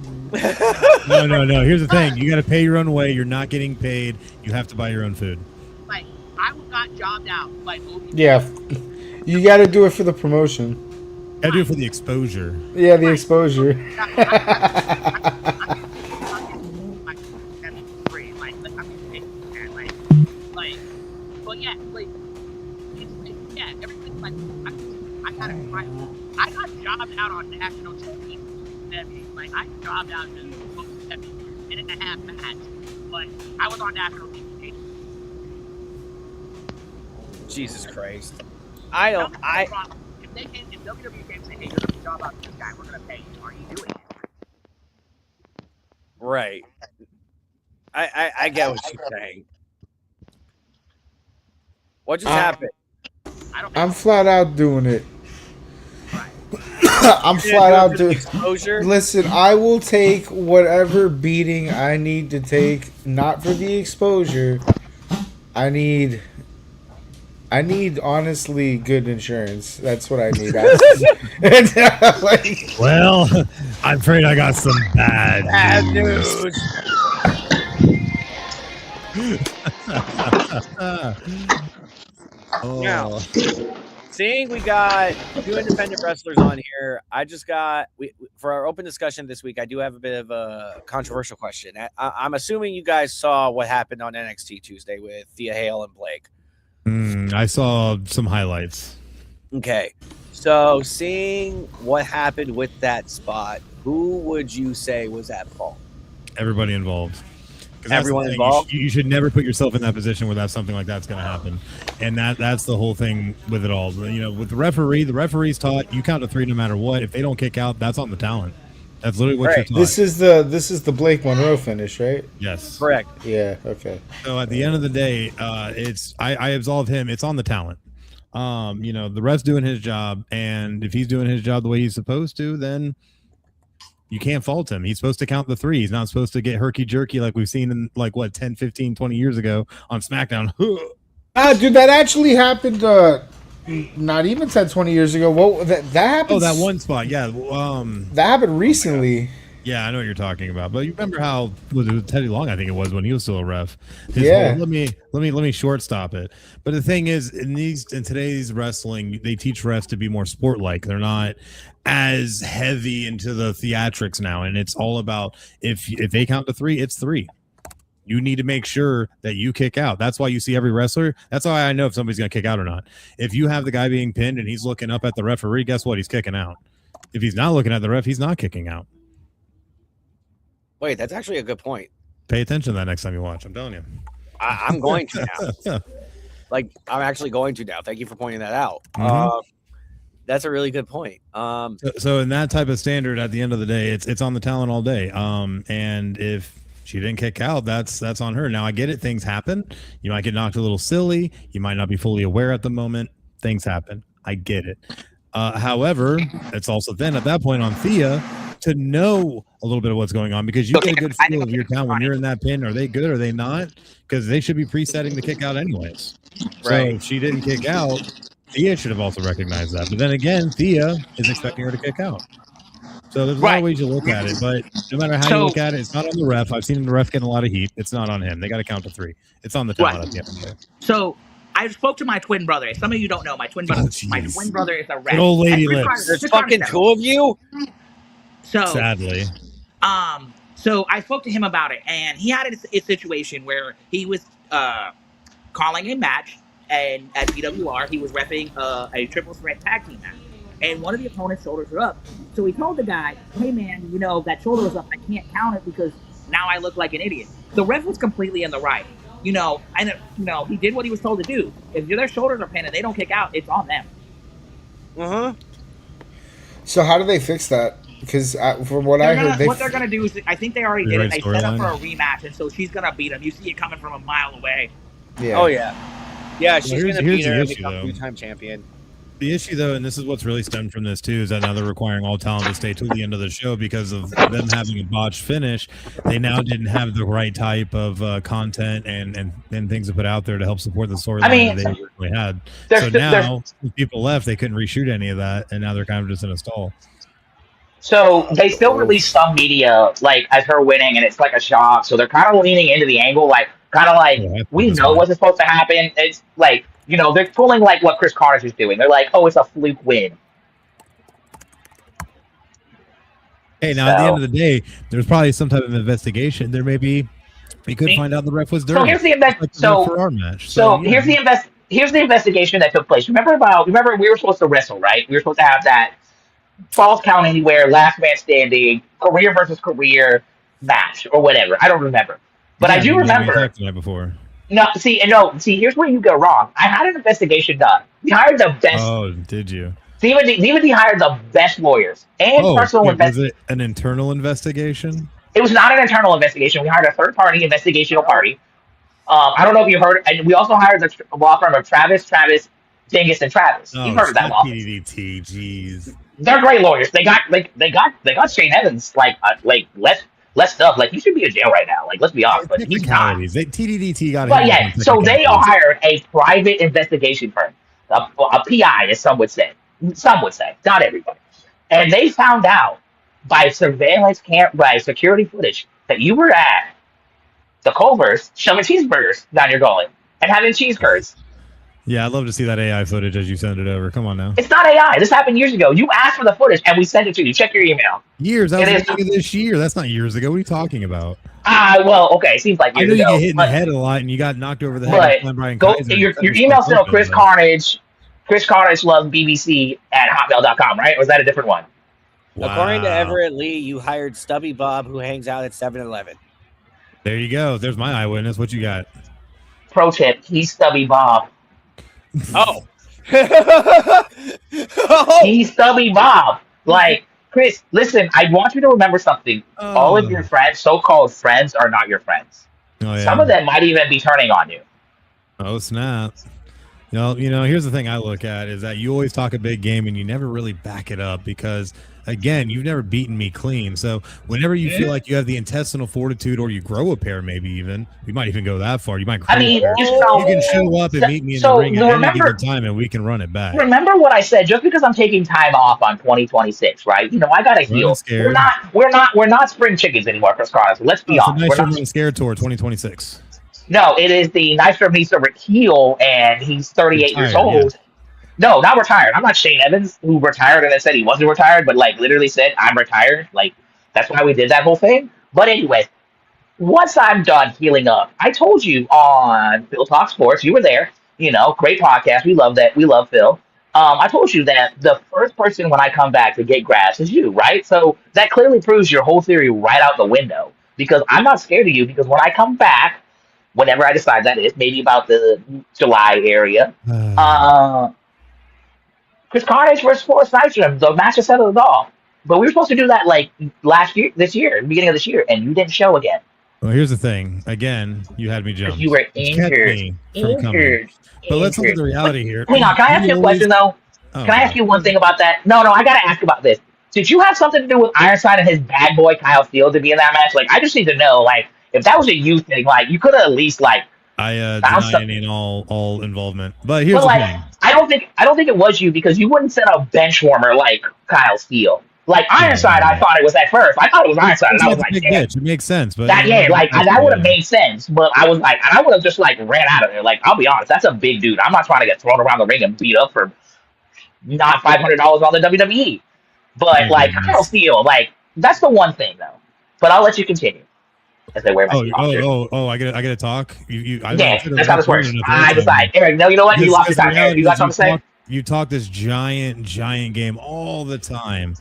No. Here's the thing. You got to pay your own way. You're not getting paid. You have to buy your own food. Like, I got jobbed out by Open. Yeah. You got to do it for the promotion. Got to do it for the exposure. Yeah, the exposure. I got jobbed out on national TV. Like, I jobbed out to minute and a half match, but I was on national TV. Jesus Christ. If WWE came and say, hey, you're going to job out to this guy, we're going to pay you. Are you doing it? Right. I get what you're saying. What just happened? I'm flat out doing it. I'm flat out doing exposure. Listen, I will take whatever beating I need to take, not for the exposure. I need honestly good insurance. That's what I need. Well, I'm afraid I got some bad news. Now, seeing we got 2 independent wrestlers on here, for our open discussion this week, I do have a bit of a controversial question. I'm assuming you guys saw what happened on NXT Tuesday with Thea Hale and Blake. I saw some highlights. Okay, so seeing what happened with that spot, who would you say was at fault? Everybody involved. Everyone involved. You should never put yourself in that position where something like that's going to happen, and that's the whole thing with it all. You know, with the referee's taught you count to 3 no matter what. If they don't kick out, that's on the talent. That's literally what Right. you're taught. This is the Blake Monroe finish, right? Yes. Correct. Yeah. Okay. So at the end of the day, it's I absolve him. It's on the talent. The ref's doing his job, and if he's doing his job the way he's supposed to, then you can't fault him. He's supposed to count the three. He's not supposed to get herky-jerky like we've seen in 10, 15, 20 years ago on SmackDown. Dude, that actually happened not even 10, 20 years ago. What that happened? Oh, that one spot. Yeah. That happened recently. Yeah, I know what you're talking about. But you remember how it was Teddy Long, I think it was, when he was still a ref. Yeah. Let me shortstop it. But the thing is, in today's wrestling, they teach refs to be more sport-like. They're not as heavy into the theatrics now, and it's all about if they count to three, it's three. You need to make sure that you kick out. That's why you see every wrestler. That's why I know if somebody's going to kick out or not. If you have the guy being pinned and he's looking up at the referee, guess what? He's kicking out. If he's not looking at the ref, he's not kicking out. Wait, that's actually a good point. Pay attention to that next time you watch. I'm telling you. I'm going to now. I'm actually going to now. Thank you for pointing that out. Mhm. That's a really good point. So in that type of standard, at the end of the day, it's on the talent all day. And if she didn't kick out, that's on her. Now I get it. Things happen. You might get knocked a little silly. You might not be fully aware at the moment. Things happen. I get it. However, it's also then at that point on Thea to know a little bit of what's going on, because you get a good feel of your talent when you're in that pin. Are they good? Are they not? Because they should be presetting to kick out anyways. So Right. if she didn't kick out, Thea should have also recognized that. But then again, Thea is expecting her to kick out. So there's a lot of ways you look at it, but no matter how you look at it, it's not on the ref. I've seen the ref getting a lot of heat. It's not on him. They got to count to three. It's on the talent at the end of the day. So I spoke to my twin brother. Some of you don't know my twin brother. My twin brother is a ref. Good old lady And lips. There's fucking two of you? So Sadly. So I spoke to him about it, and he had a situation where he was calling a match, and at PWR he was reffing a triple threat tag team match, and one of the opponent's shoulders are up. So he told the guy, "Hey man, that shoulder is up. I can't count it because now I look like an idiot." The ref was completely in the right, and he did what he was told to do. If their shoulders are pinned and they don't kick out, it's on them. So how do they fix that? Because from what I heard, what they're gonna do is, I think they already did it. They set up for a storyline. rematch, and so she's gonna beat him. You see it coming from a mile away. Yeah. Oh, yeah. Yeah, she's Well, going to here's beat the her and issue, become though. two-time champion. The issue, though, and this is what's really stemmed from this, too, is that now they're requiring all talent to stay till the end of the show because of them having a botched finish. They now didn't have the right type of content and things to put out there to help support the storyline that they originally had. So now, when people left, they couldn't reshoot any of that, and now they're kind of just in a stall. So they still release some media as her winning, and it's like a shock. So they're kind of leaning into the angle, we know what's supposed to happen. It's they're pulling what Chris Carnage is doing. They're like, oh, it's a fluke win. Hey, now at the end of the day, there's probably some type of investigation. There may be. We could find out the ref was dirty. So here's the for our match. Here's the investigation that took place. Remember we were supposed to wrestle, right? We were supposed to have that falls count anywhere, last man standing, career versus career match or whatever. I don't remember, but I do remember. We talked about it before. No, here's where you go wrong. I had an investigation done. We hired the best. Oh, did you? DVD hired the best lawyers and personal was it an internal investigation? It was not an internal investigation. We hired a third-party investigational party. I don't know if you heard. And we also hired the law firm of Travis, Dingus, and Travis. You've heard of that law firm. PDDT, jeez. They're great lawyers. They got Shane Evans less stuff. You should be in jail right now. Let's be honest, but he's not. TDDT got. But yeah, so they hired a private investigation firm, a PI, as some would say. Some would say, not everybody. And they found out by surveillance by security footage that you were at the Culver's shoving cheeseburgers down your gullet and having cheese curds. Yeah, I'd love to see that AI footage as you send it over. Come on now. It's not AI. This happened years ago. You asked for the footage and we sent it to you. Check your email. Years. That was this year. That's not years ago. What are you talking about? Well, okay. It seems like years ago. I know you get hit in the head a lot and you got knocked over the head. But your email's still Chris Carnage. Chris Carnage loves BBC at hotmail.com, right? Or is that a different one? Wow. According to Everett Lee, you hired Stubby Bob, who hangs out at 7-Eleven. There you go. There's my eyewitness. What you got? Pro tip: he's Stubby Bob. Oh. He's Stubby Bob. Chris, listen, I want you to remember something. All of your friends, so-called friends, are not your friends. Oh Some yeah. of them might even be turning on you. Oh snap. Here's the thing I look at is that you always talk a big game and you never really back it up because, again, you've never beaten me clean. So whenever you feel like you have the intestinal fortitude or you grow a pair, maybe even, you might even go that far. You might grow I mean, a pair. You can show up and meet me in the ring at any given time and we can run it back. Remember what I said, just because I'm taking time off on 2026, right? I gotta heal. We're not spring chickens anymore, Chris Carlos. Let's be honest. It's the NYSTROM Scare Tour 2026. No, it is the NYSTROM needs to heal, and he's 38 years old. Yeah. No, not retired. I'm not Shane Evans, who retired and then said he wasn't retired, but literally said, I'm retired. That's why we did that whole thing. But anyway, once I'm done healing up, I told you on Phil Talk Sports, you were there, great podcast. We love that. We love Phil. I told you that the first person when I come back to get grass is you, right? So that clearly proves your whole theory right out the window because I'm not scared of you because when I come back, whenever I decide that is, maybe about the July area, Chris Carnage versus Forrest, the match has settled it all. But we were supposed to do that this year, beginning of this year, and you didn't show again. Well, here's the thing. Again, you had me jump. You were injured. But let's look at the reality here. Hang on, can I ask you a question though? Can I ask you one thing about that? No, I gotta ask about this. Did you have something to do with Ironside and his bad boy Kyle Steele to be in that match? I just need to know, if that was a you thing, you could have at least I deny any and all involvement. But here's the thing. I don't think it was you because you wouldn't set a bench warmer like Kyle Steele. Ironside, I thought it was at first. I thought it was Ironside, and I was like, damn. It makes sense, but that would have made sense. But I was like, and I would have just ran out of there. I'll be honest, that's a big dude. I'm not trying to get thrown around the ring and beat up for not $500 on the WWE. But Kyle Steele, that's the one thing though. But I'll let you continue. As they wear my I gotta talk. That's how this works. I decide. Eric, no, you know what? You lost your time. Eric, you got something to say? You talk this giant game all the time.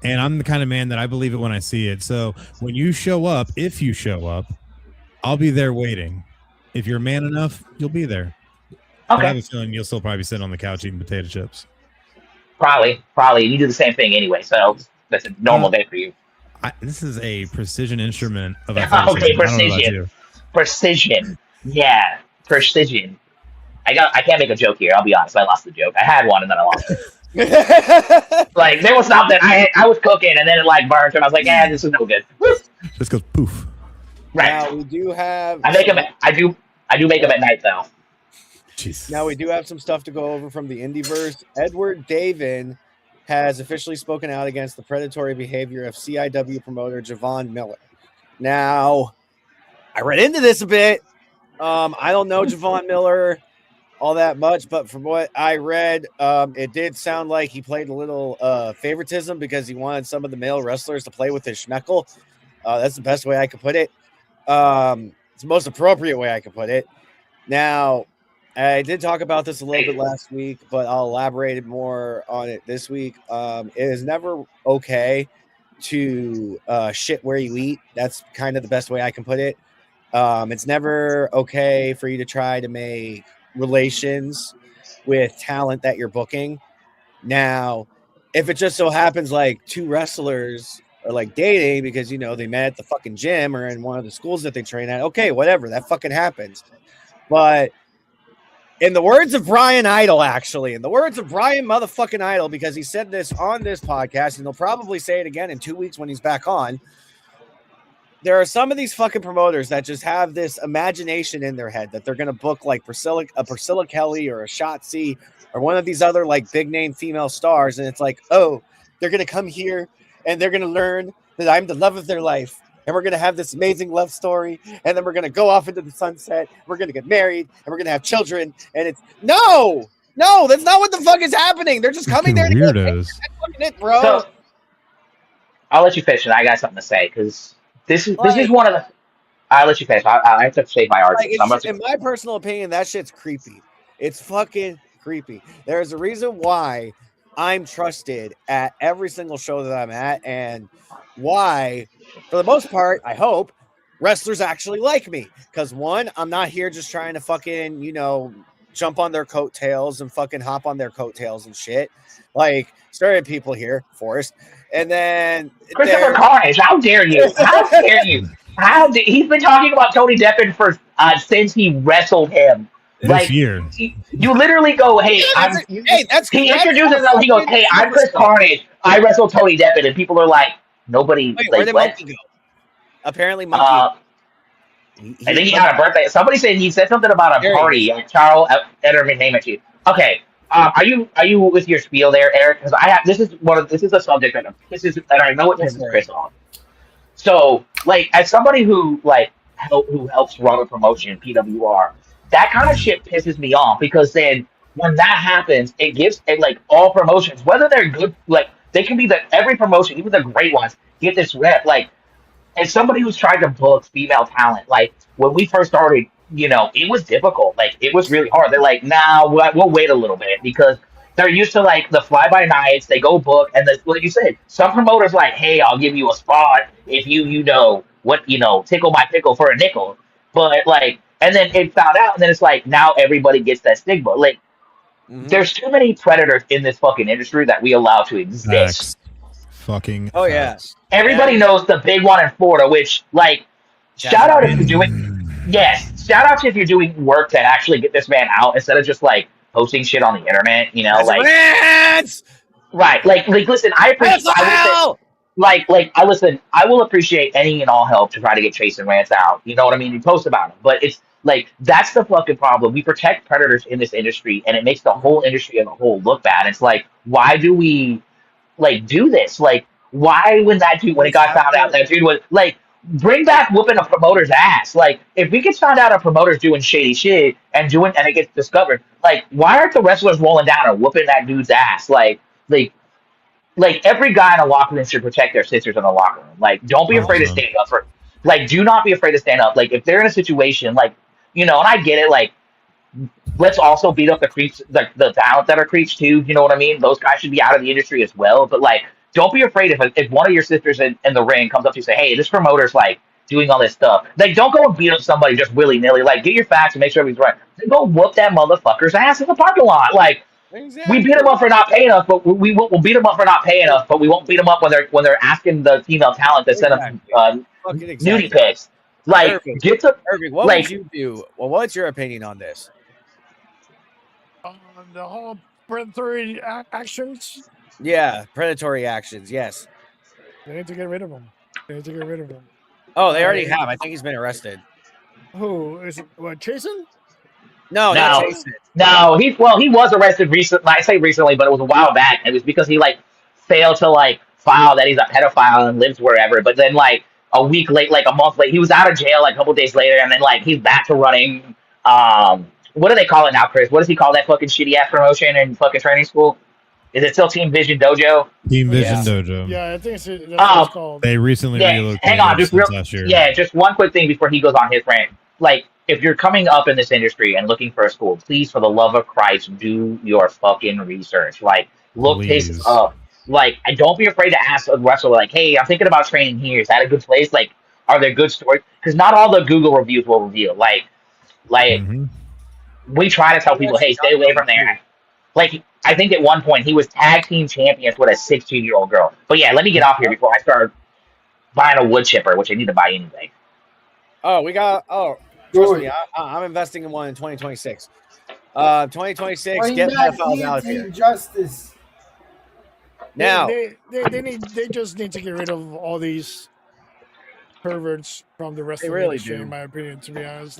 And I'm the kind of man that I believe it when I see it. So when you show up, if you show up, I'll be there waiting. If you're man enough, you'll be there. Okay. But I have a feeling you'll still probably be sitting on the couch eating potato chips. Probably. You do the same thing anyway. So that's a normal day for you. This is a precision instrument of okay, precision. Yeah, precision. I can't make a joke here. I'll be honest. I lost the joke. I had one and then I lost it. There was something I was cooking and then it burnt and I was like, this is no good. Just goes poof. Right. Now we do have. I do make them at night though. Jesus. Now we do have some stuff to go over from the Indieverse. Edward Davin has officially spoken out against the predatory behavior of CIW promoter Javon Miller. Now, I read into this a bit. I don't know Javon Miller all that much, but from what I read, it did sound like he played a little favoritism because he wanted some of the male wrestlers to play with his schmeckle. That's the best way I could put it. It's the most appropriate way I could put it. Now, I did talk about this a little bit last week, but I'll elaborate more on it this week. It is never okay to shit where you eat. That's kind of the best way I can put it. It's never okay for you to try to make relations with talent that you're booking. Now, if it just so happens two wrestlers are dating because they met at the fucking gym or in one of the schools that they train at, okay, whatever, that fucking happens. But in the words of Brian Idol, in the words of Brian motherfucking Idol, because he said this on this podcast, and he'll probably say it again in 2 weeks when he's back on, there are some of these fucking promoters that just have this imagination in their head that they're going to book Priscilla Kelly or a Shotzi or one of these other big name female stars. And it's they're going to come here and they're going to learn that I'm the love of their life. And we're going to have this amazing love story. And then we're going to go off into the sunset. We're going to get married and we're going to have children. And it's no, that's not what the fuck is happening. They're just coming there to weirdos. It, bro. So, I'll let you finish and I got something to say because this is one of the. I'll let you finish. I have to save my argument. In my personal opinion, that shit's creepy. It's fucking creepy. There's a reason why I'm trusted at every single show that I'm at, and why, for the most part, I hope wrestlers actually like me. Because one, I'm not here just trying to fucking jump on their coattails and fucking hop on their coattails and shit. Like started people here, Forrest, and then Christopher Carnage, how dare you? How dare you? He's been talking about Tony Deppen for since he wrestled him. This Like year. you literally go, hey, he introduces him. He goes, hey, I'm Chris Carnage. I wrestled Tony Deppen, and people are like, nobody. Wait, like, where did what? Monkey go? Apparently, Monkey. I think he had a birthday. Somebody said he said something about a party. Charles Ederman name it to you. Okay. Are you with your spiel there, Eric? Because I have this is a subject that I know it pisses Chris off. So, like, as somebody who who helps run a promotion, PWR, that kind of shit pisses me off because then when that happens, it gives it like all promotions, whether they're good, like they can be every promotion, even the great ones, get this rep. Like, as somebody who's tried to book female talent, like when we first started, it was difficult. Like it was really hard. They're like, nah, we'll wait a little bit because they're used to like the fly by nights. They go book, and like you said, some promoters like, hey, I'll give you a spot if you know what tickle my pickle for a nickel. But like, and then it found out, and then it's like now everybody gets that stigma. Like, there's too many predators in this fucking industry that we allow to exist. Fucking. Oh yeah. Everybody knows the big one in Florida, which, like, shout out if you're doing, shout out if you're doing work to actually get this man out instead of just like posting shit on the internet, Rants! Right, like, listen, I appreciate, I will appreciate any and all help to try to get Chase and Rants out. You know what I mean? You post about them, but it's like that's the fucking problem. We protect predators in this industry, and it makes the whole industry as a whole look bad. It's like, why do we like do this? Like, why when it got found out that dude was like, bring back whooping a promoter's ass. Like, if we get found out a promoter's doing shady shit and it gets discovered, like, why aren't the wrestlers rolling down and whooping that dude's ass? Like every guy in a locker room should protect their sisters in the locker room. Like, don't be afraid to stand up for. Like, do not be afraid to stand up. Like, if they're in a situation, like, and I get it. Like, let's also beat up the creeps, the talent that are creeps too. You know what I mean? Those guys should be out of the industry as well. But like, don't be afraid if one of your sisters in the ring comes up to you and say, hey, this promoter's like doing all this stuff. Like, don't go and beat up somebody just willy nilly. Like, get your facts and make sure everything's right. Then go whoop that motherfucker's ass in the parking lot. Like, we beat them up for not paying us, but we'll beat them up for not paying us. But we won't beat them up when they're asking the female talent to send them nudie pics. Like, Irving, what would you do? Well, what's your opinion on this? The whole predatory actions. Yeah, predatory actions. Yes. They need to get rid of them. Oh, they already have. I think he's been arrested. Who is it? What, Jason? No, not Jason. No, he was arrested recently. I say recently, but it was a while back. It was because he like failed to file that he's a pedophile and lives wherever. But then a week late, a month late, he was out of jail a couple days later, and then he's back to running. What do they call it now, Chris? What does he call that fucking shitty ass promotion in fucking training school? Is it still Team Vision Dojo? Team Vision Dojo. Yeah, I think that's what it's called. They recently relocated. Hang on, just last year. Yeah, just one quick thing before he goes on his rant. Like, if you're coming up in this industry and looking for a school, please, for the love of Christ, do your fucking research. Like, look places up. Like, and don't be afraid to ask a wrestler, like, hey, I'm thinking about training here. Is that a good place? Like, are there good stories? Because not all the Google reviews will reveal. We try to tell people, hey, stay away from there. Like, I think at one point he was tag team champions with a 16-year-old girl. But yeah, let me get off here before I start buying a wood chipper, which I need to buy anyway. Trust me, I'm investing in one in 2026. 2026, get pedophiles out of here. Justice. Now they just need to get rid of all these perverts from the rest of the industry, in my opinion. To be honest,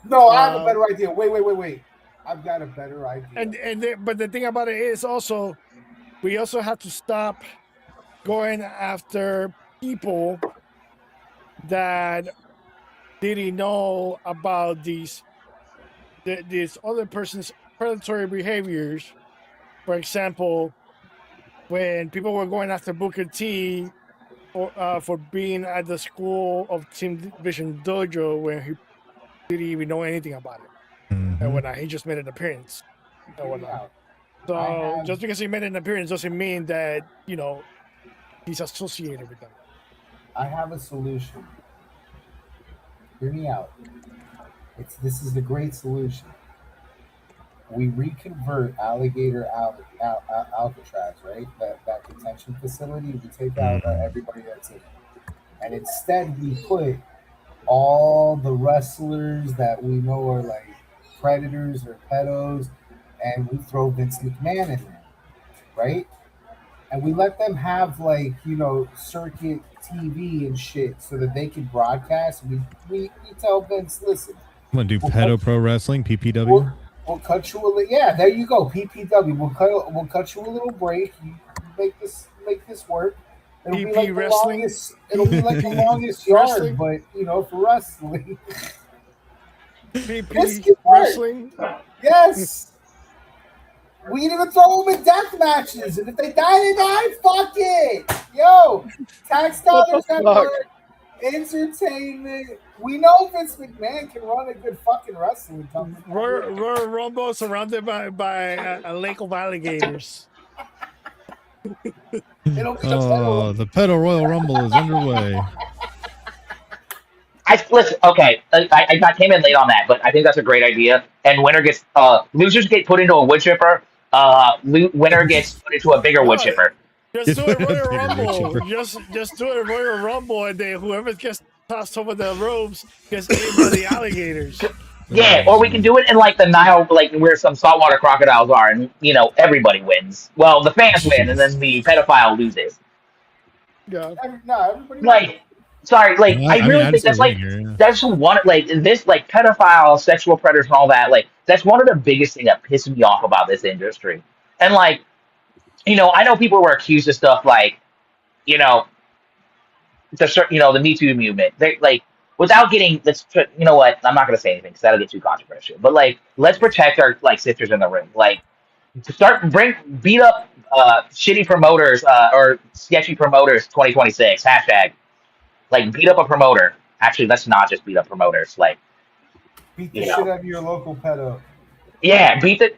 no, I have a better idea. Wait. I've got a better idea. But the thing about it is also, we also have to stop going after people that didn't know about this other person's predatory behaviors. For example, when people were going after Booker T for being at the school of Team Vision Dojo when he didn't even know anything about it. And whatnot, he just made an appearance. And whatnot. So just because he made an appearance doesn't mean that he's associated with them. I have a solution. Hear me out. This is the great solution. we reconvert Alcatraz, right? That detention facility. We take out everybody that's in it, and instead we put all the wrestlers that we know are like predators or pedos, and we throw Vince McMahon in there, right? And we let them have like circuit TV and shit so that they can broadcast. We tell Vince, listen, I'm gonna do we'll pedo cut, pro wrestling, PPW. we'll cut you a little. Yeah, there you go, PPW. We'll cut you a little break. You make this work. It'll be PP like the wrestling. longest. It'll be like the longest yard, but for wrestling, this PP can work. wrestling. Yes. We even throw them in death matches, and if they die, they die. Fuck it, yo. Tax dollars at work, entertainment. We know Vince McMahon can run a good fucking wrestling company. Royal Rumble surrounded by a lake of alligators. The Pedo Royal Rumble is underway. Listen. Okay, I came in late on that, but I think that's a great idea. And winner gets losers get put into a wood chipper. Winner gets put into a bigger wood chipper. Just do a Royal Bigger wood Rumble. chipper. Just do a Royal Rumble, and then whoever gets tossed over the ropes gets eaten by the alligators. Yeah, or we can do it in like the Nile, like where some saltwater crocodiles are, and everybody wins. Well, the fans win, and then the pedophile loses. Yeah. Everybody. Like, sorry, like I really think that's like that's one like this like pedophile, sexual predators, and all that. Like that's one of the biggest things that pisses me off about this industry. And like, I know people were accused of stuff like, the the Me Too movement. They like. Without getting, you know what? I'm not going to say anything because that'll get too controversial. But like, let's protect our sisters in the ring. Like, beat up shitty promoters or sketchy promoters. 2026 hashtag. Like, beat up a promoter. Actually, let's not just beat up promoters. Like, beat the shit out of your local pedo. Yeah, beat the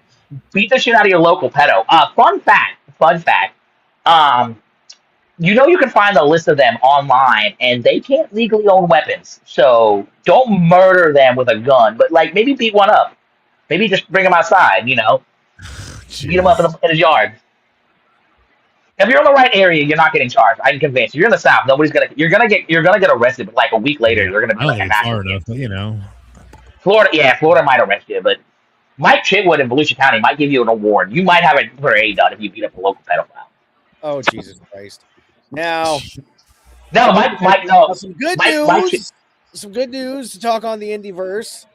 shit out of your local pedo. Fun fact. You can find the list of them online, and they can't legally own weapons. So don't murder them with a gun, but like maybe beat one up. Maybe just bring them outside. Beat them up in his yard. If you're in the right area, you're not getting charged. I can convince you. You're in the South. You're gonna get arrested, but like a week later, you're gonna be like a national. Florida might arrest you, but Mike Chitwood in Volusia County might give you an award. You might have a parade done if you beat up a local pedophile. Oh Jesus Christ! Now, Mike, no. Some good news. Some good news to talk on the Indieverse.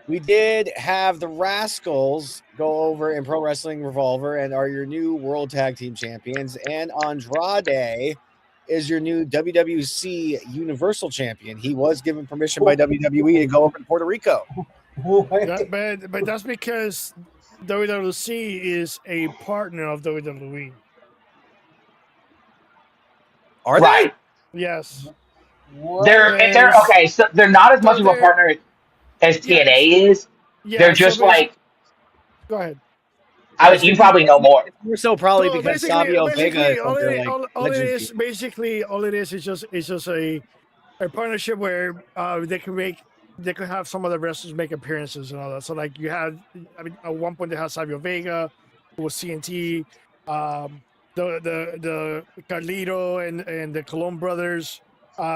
We did have the Rascals go over in Pro Wrestling Revolver and are your new World Tag Team Champions. And Andrade is your new WWC Universal Champion. He was given permission by WWE to go over to Puerto Rico. But that's because WWC is a partner of WWE. Are they? Yes. They're okay. So they're not as much of a partner as TNA is. Yeah, they're just like. Go ahead. You probably know more. More so probably because Savio Vega is all it is just a partnership where they can have some of the wrestlers make appearances and all that. So like you had, at one point they had Savio Vega, who was CNT, the Carlito and the Colon brothers.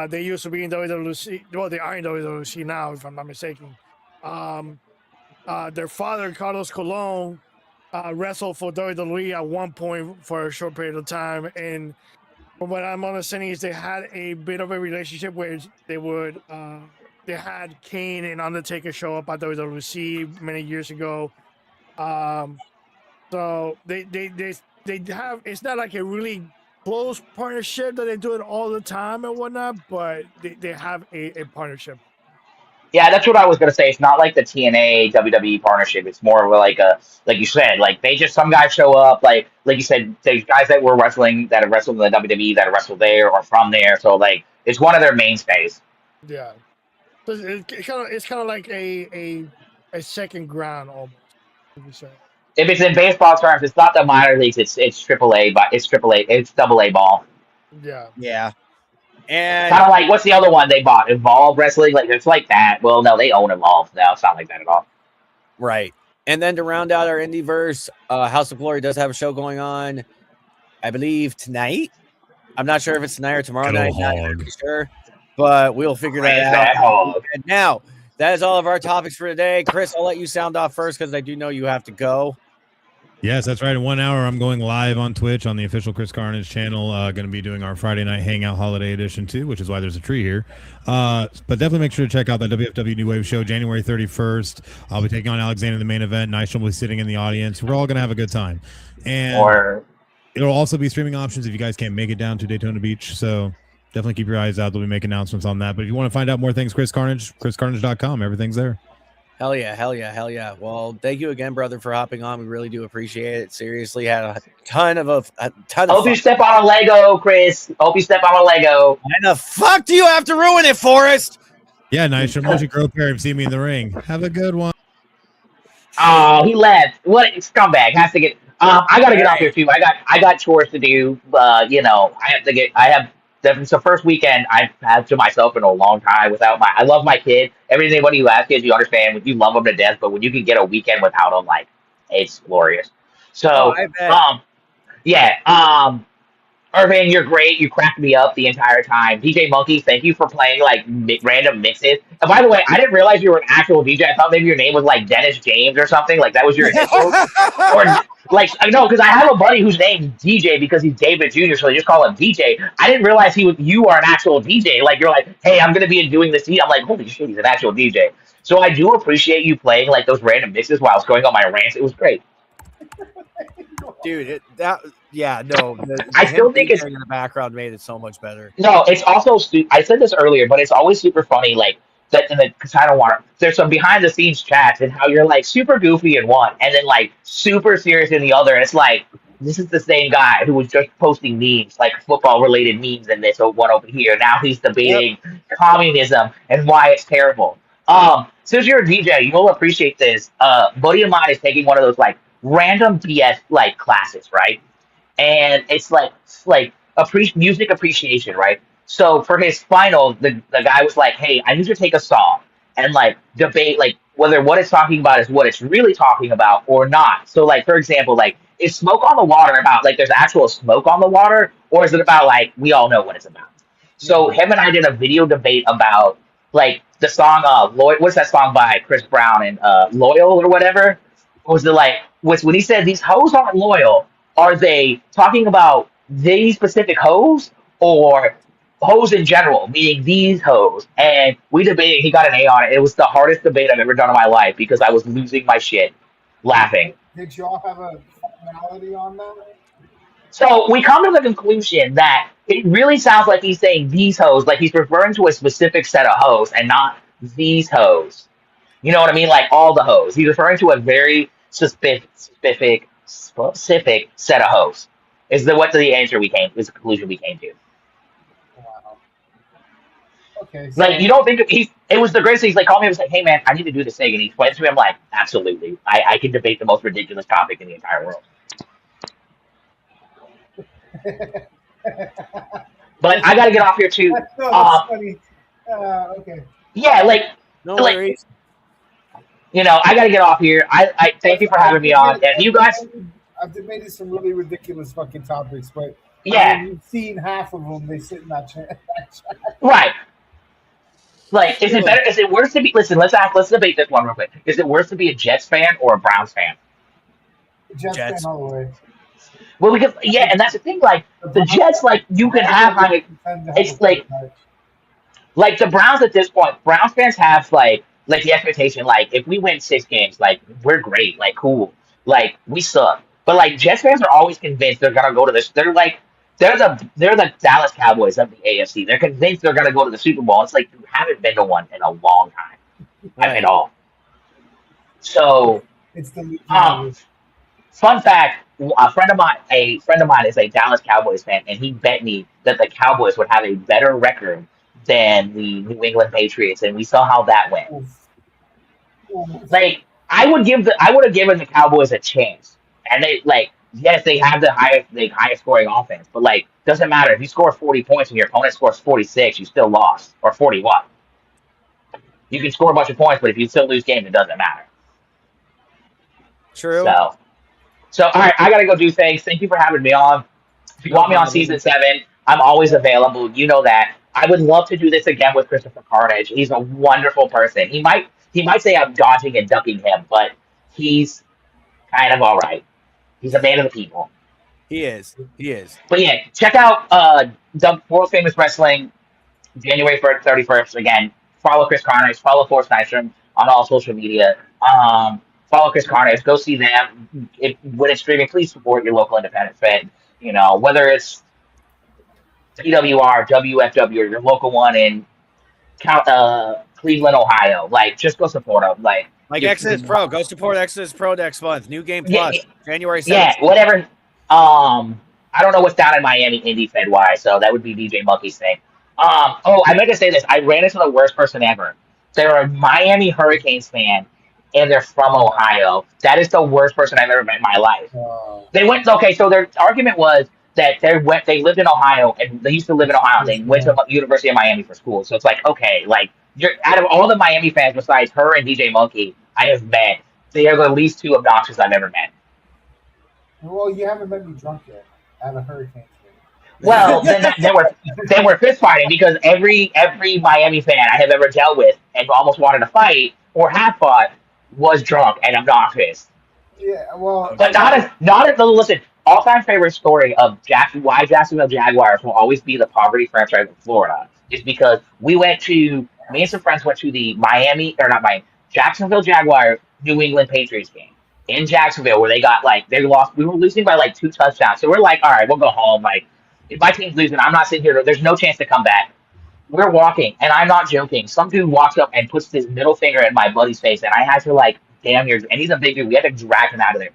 They used to be in WWC. Well, they are in WWC now, if I'm not mistaken. Their father, Carlos Colon, wrestled for WWE at one point for a short period of time. And from what I'm understanding is they had a bit of a relationship where they had Kane and Undertaker show up at WWC many years ago. So they have, it's not like a really close partnership that they do it all the time and whatnot, but they have a partnership. Yeah, that's what I was gonna say. It's not like the TNA WWE partnership. It's more of like you said, like they just some guys show up, like you said, there's guys that were wrestling that have wrestled in the WWE that have wrestled there or from there. So like it's one of their mainstays. Yeah, it's kind of like a second ground almost. If you say. If it's in baseball terms, it's not the minor leagues. It's AAA, but it's AAA. It's AA ball. Yeah. Yeah. And kind of like what's the other one they bought? Evolve Wrestling. Like it's like that. Well, no, they own Evolve now. It's not like that at all. Right. And then to round out our Indieverse, House of Glory does have a show going on, I believe, tonight. I'm not sure if it's tonight or tomorrow Good night. old Not hog. exactly sure, but we'll figure that Praise out. that hog. And now, that is all of our topics for today. Chris, I'll let you sound off first because I do know you have to go. Yes, that's right. In 1 hour, I'm going live on Twitch on the official Chris Carnage channel. Going to be doing our Friday night hangout holiday edition too, which is why there's a tree here. But definitely make sure to check out that WFW New Wave show January 31st. I'll be taking on Alexander in the main event. NYSTROM will be sitting in the audience. We're all going to have a good time. And it'll also be streaming options if you guys can't make it down to Daytona Beach. So definitely keep your eyes out. They'll be making announcements on that. But if you want to find out more things, Chris Carnage, chriscarnage.com. Everything's there. Hell yeah, hell yeah, hell yeah. Well, thank you again, brother, for hopping on. We really do appreciate it. Seriously, had a ton of Hope you fun. step on a Lego, Chris. Hope you step on a Lego. Why the fuck do you have to ruin it, Forrest? Yeah, NYSTROM, once you grow a pair and see me in the ring. Have a good one. Oh, he left. What a scumbag. Has to get. I gotta get off here too. I got chores to do. You know, I have to get. I have. It's the first weekend I've had to myself in a long time without my. I love my kid. Everybody who has kids, you understand. When you love them to death, but when you can get a weekend without them, like it's glorious. So, I bet. yeah. Irvin, you're great. You cracked me up the entire time. DJ Monkey, thank you for playing like random mixes. And by the way, I didn't realize you were an actual DJ. I thought maybe your name was like Dennis James or something. Like that was your initials. Or like no, because I have a buddy whose name's DJ because he's David Jr. So they just call him DJ. I didn't realize you are an actual DJ. Like you're like, hey, I'm gonna be doing this. I'm like, holy shit, he's an actual DJ. So I do appreciate you playing like those random mixes while I was going on my rants. It was great. Dude, no. I still think it's in the background made it so much better. no. It's also I said this earlier, but it's always super funny. Like that, because I don't want to. There's some behind the scenes chats and how you're like super goofy in one, and then like super serious in the other. And it's like this is the same guy who was just posting memes, like football related memes, and this one over here. Now he's debating communism and why it's terrible. Since you're a DJ, you will appreciate this. Buddy of mine is taking one of those like random BS like classes, right? And it's like music appreciation, right? So for his final, the guy was like, "Hey, I need you to take a song and like debate like whether what it's talking about is what it's really talking about or not." So like for example, like is smoke on the water about like there's actual smoke on the water, or is it about like we all know what it's about? So him and I did a video debate about like the song what's that song by Chris Brown and Loyal or whatever? Was it like was when he said these hoes aren't loyal? Are they talking about these specific hoes or hoes in general, meaning these hoes? And we debated. He got an A on it. It was the hardest debate I've ever done in my life because I was losing my shit laughing. Did y'all have a finality on that? So we come to the conclusion that it really sounds like he's saying these hoes, like he's referring to a specific set of hoes and not these hoes. You know what I mean? Like all the hoes. He's referring to a very specific set of hoes. Is the the conclusion we came to. Wow. Okay. So, Like you don't think it was the greatest thing. He's like called me and was like, "Hey man, I need to do this thing," and he explained to me. I'm like, "Absolutely, I can debate the most ridiculous topic in the entire world." But I got to get off here too. that's funny. Okay. Yeah, like No like worries. you know, I got to get off here. I thank you for having me on. And you guys, I've debated some really ridiculous fucking topics, but yeah, you've seen half of them. They sit in that chat. right. Like, is it better? Is it worse to be? Listen, let's debate this one real quick. Is it worse to be a Jets fan or a Browns fan? Jets fan Jets. all the way. Well, because yeah, and that's the thing. Like the Jets, like you can have like it's like the Browns at this point. Browns fans have like the expectation. Like if we win 6 games, like we're great, like cool, like we suck. But like Jets fans are always convinced they're gonna go to this. They're like they're the Dallas Cowboys of the AFC. They're convinced they're gonna go to the Super Bowl. It's like you haven't been to one in a long time, at all. So It's the fun fact: a friend of mine is a Dallas Cowboys fan, and he bet me that the Cowboys would have a better record than the New England Patriots, and we saw how that went. Like I would have given the Cowboys a chance, and they like yes they have the highest scoring offense, but like doesn't matter if you score 40 points and your opponent scores 46, you still lost or 41. You can score a bunch of points, but if you still lose games, it doesn't matter. True. So all right, I gotta go do things. Thank you for having me on. If you No want me on problem. season 7, I'm always available. You know that. I would love to do this again with Christopher Carnage. He's a wonderful person. He might say I'm dodging and ducking him, but he's kind of all right. He's a man of the people. He is. He is. But yeah, check out the World Famous Wrestling January 31st. Again, follow Chris Carnage, follow Forrest NYSTROM on all social media. Follow Chris Carnage. Go see them. When it's streaming, please support your local independent fan. You know, whether it's PWR, WFW, or your local one in Cleveland, Ohio. Like, just go support them. Like Exodus Pro. Go support Exodus Pro next month. New Game yeah, Plus. January 7th. yeah, whatever. I don't know what's down in Miami indie Fed wise, so that would be DJ Monkey's thing. Oh, I meant to say this. I ran into the worst person ever. They're a Miami Hurricanes fan, and they're from Ohio. That is the worst person I've ever met in my life. They went okay. So their argument was that they lived in Ohio and they used to live in Ohio. And they went to University of Miami for school. So it's like, okay, like you're out of all the Miami fans besides her and DJ Monkey I have met, they are the least two obnoxious I've ever met. Well, you haven't met me drunk yet. I have a hurricane. Well, then we're fist fighting because every Miami fan I have ever dealt with and almost wanted to fight or have fought was drunk and obnoxious. Yeah, well, But not as listen. All-time favorite story of why Jacksonville Jaguars will always be the poverty franchise of Florida is because me and some friends went to the Jacksonville Jaguars New England Patriots game in Jacksonville where they lost. We were losing by 2 touchdowns, so we're like, all right, we'll go home. Like, if my team's losing, I'm not sitting here. There's no chance to come back. We're walking, and I'm not joking. Some dude walks up and puts his middle finger in my buddy's face, and I had to damn near. And he's a big dude. We had to drag him out of there.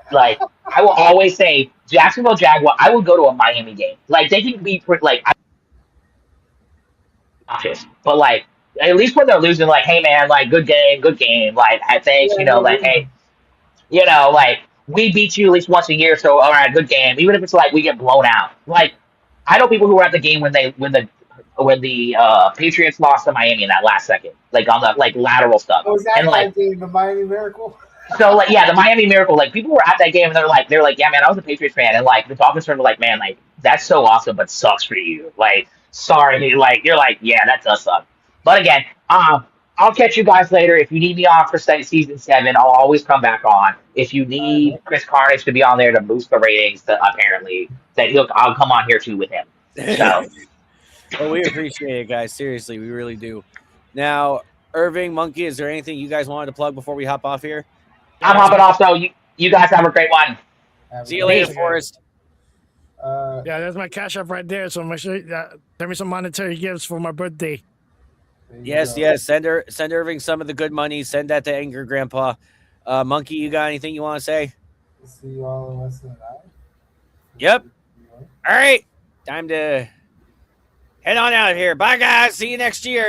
Like, I will always say, Jacksonville Jaguar. I would go to a Miami game. Like, they can be but at least when they're losing, hey man, good game. Like, I think hey, we beat you at least once a year, so all right, good game. Even if it's we get blown out. Like, I know people who were at the game when the Patriots lost to Miami in that last second, on the lateral stuff. Was that game, the Miami Miracle? So the Miami Miracle, people were at that game and they're like, yeah, man, I was a Patriots fan, and the Dolphins were like, man, that's so awesome, but sucks for you. Sorry, you're yeah, that does suck. But again, I'll catch you guys later. If you need me on for season 7, I'll always come back on. If you need Chris Carnage to be on there to boost the ratings, apparently I'll come on here too with him. So. Well, we appreciate it, guys. Seriously, we really do. Now, Irving, Monkey, is there anything you guys wanted to plug before we hop off here? I'm hopping off, so you guys have a great one. See you later, Forrest. Yeah, that's my cash app right there. So make sure send me some monetary gifts for my birthday. Yes. Send Irving some of the good money. Send that to Anger Grandpa. Monkey, you got anything you want to say? See you all in less than an hour. Yep. All right. Time to head on out of here. Bye, guys. See you next year.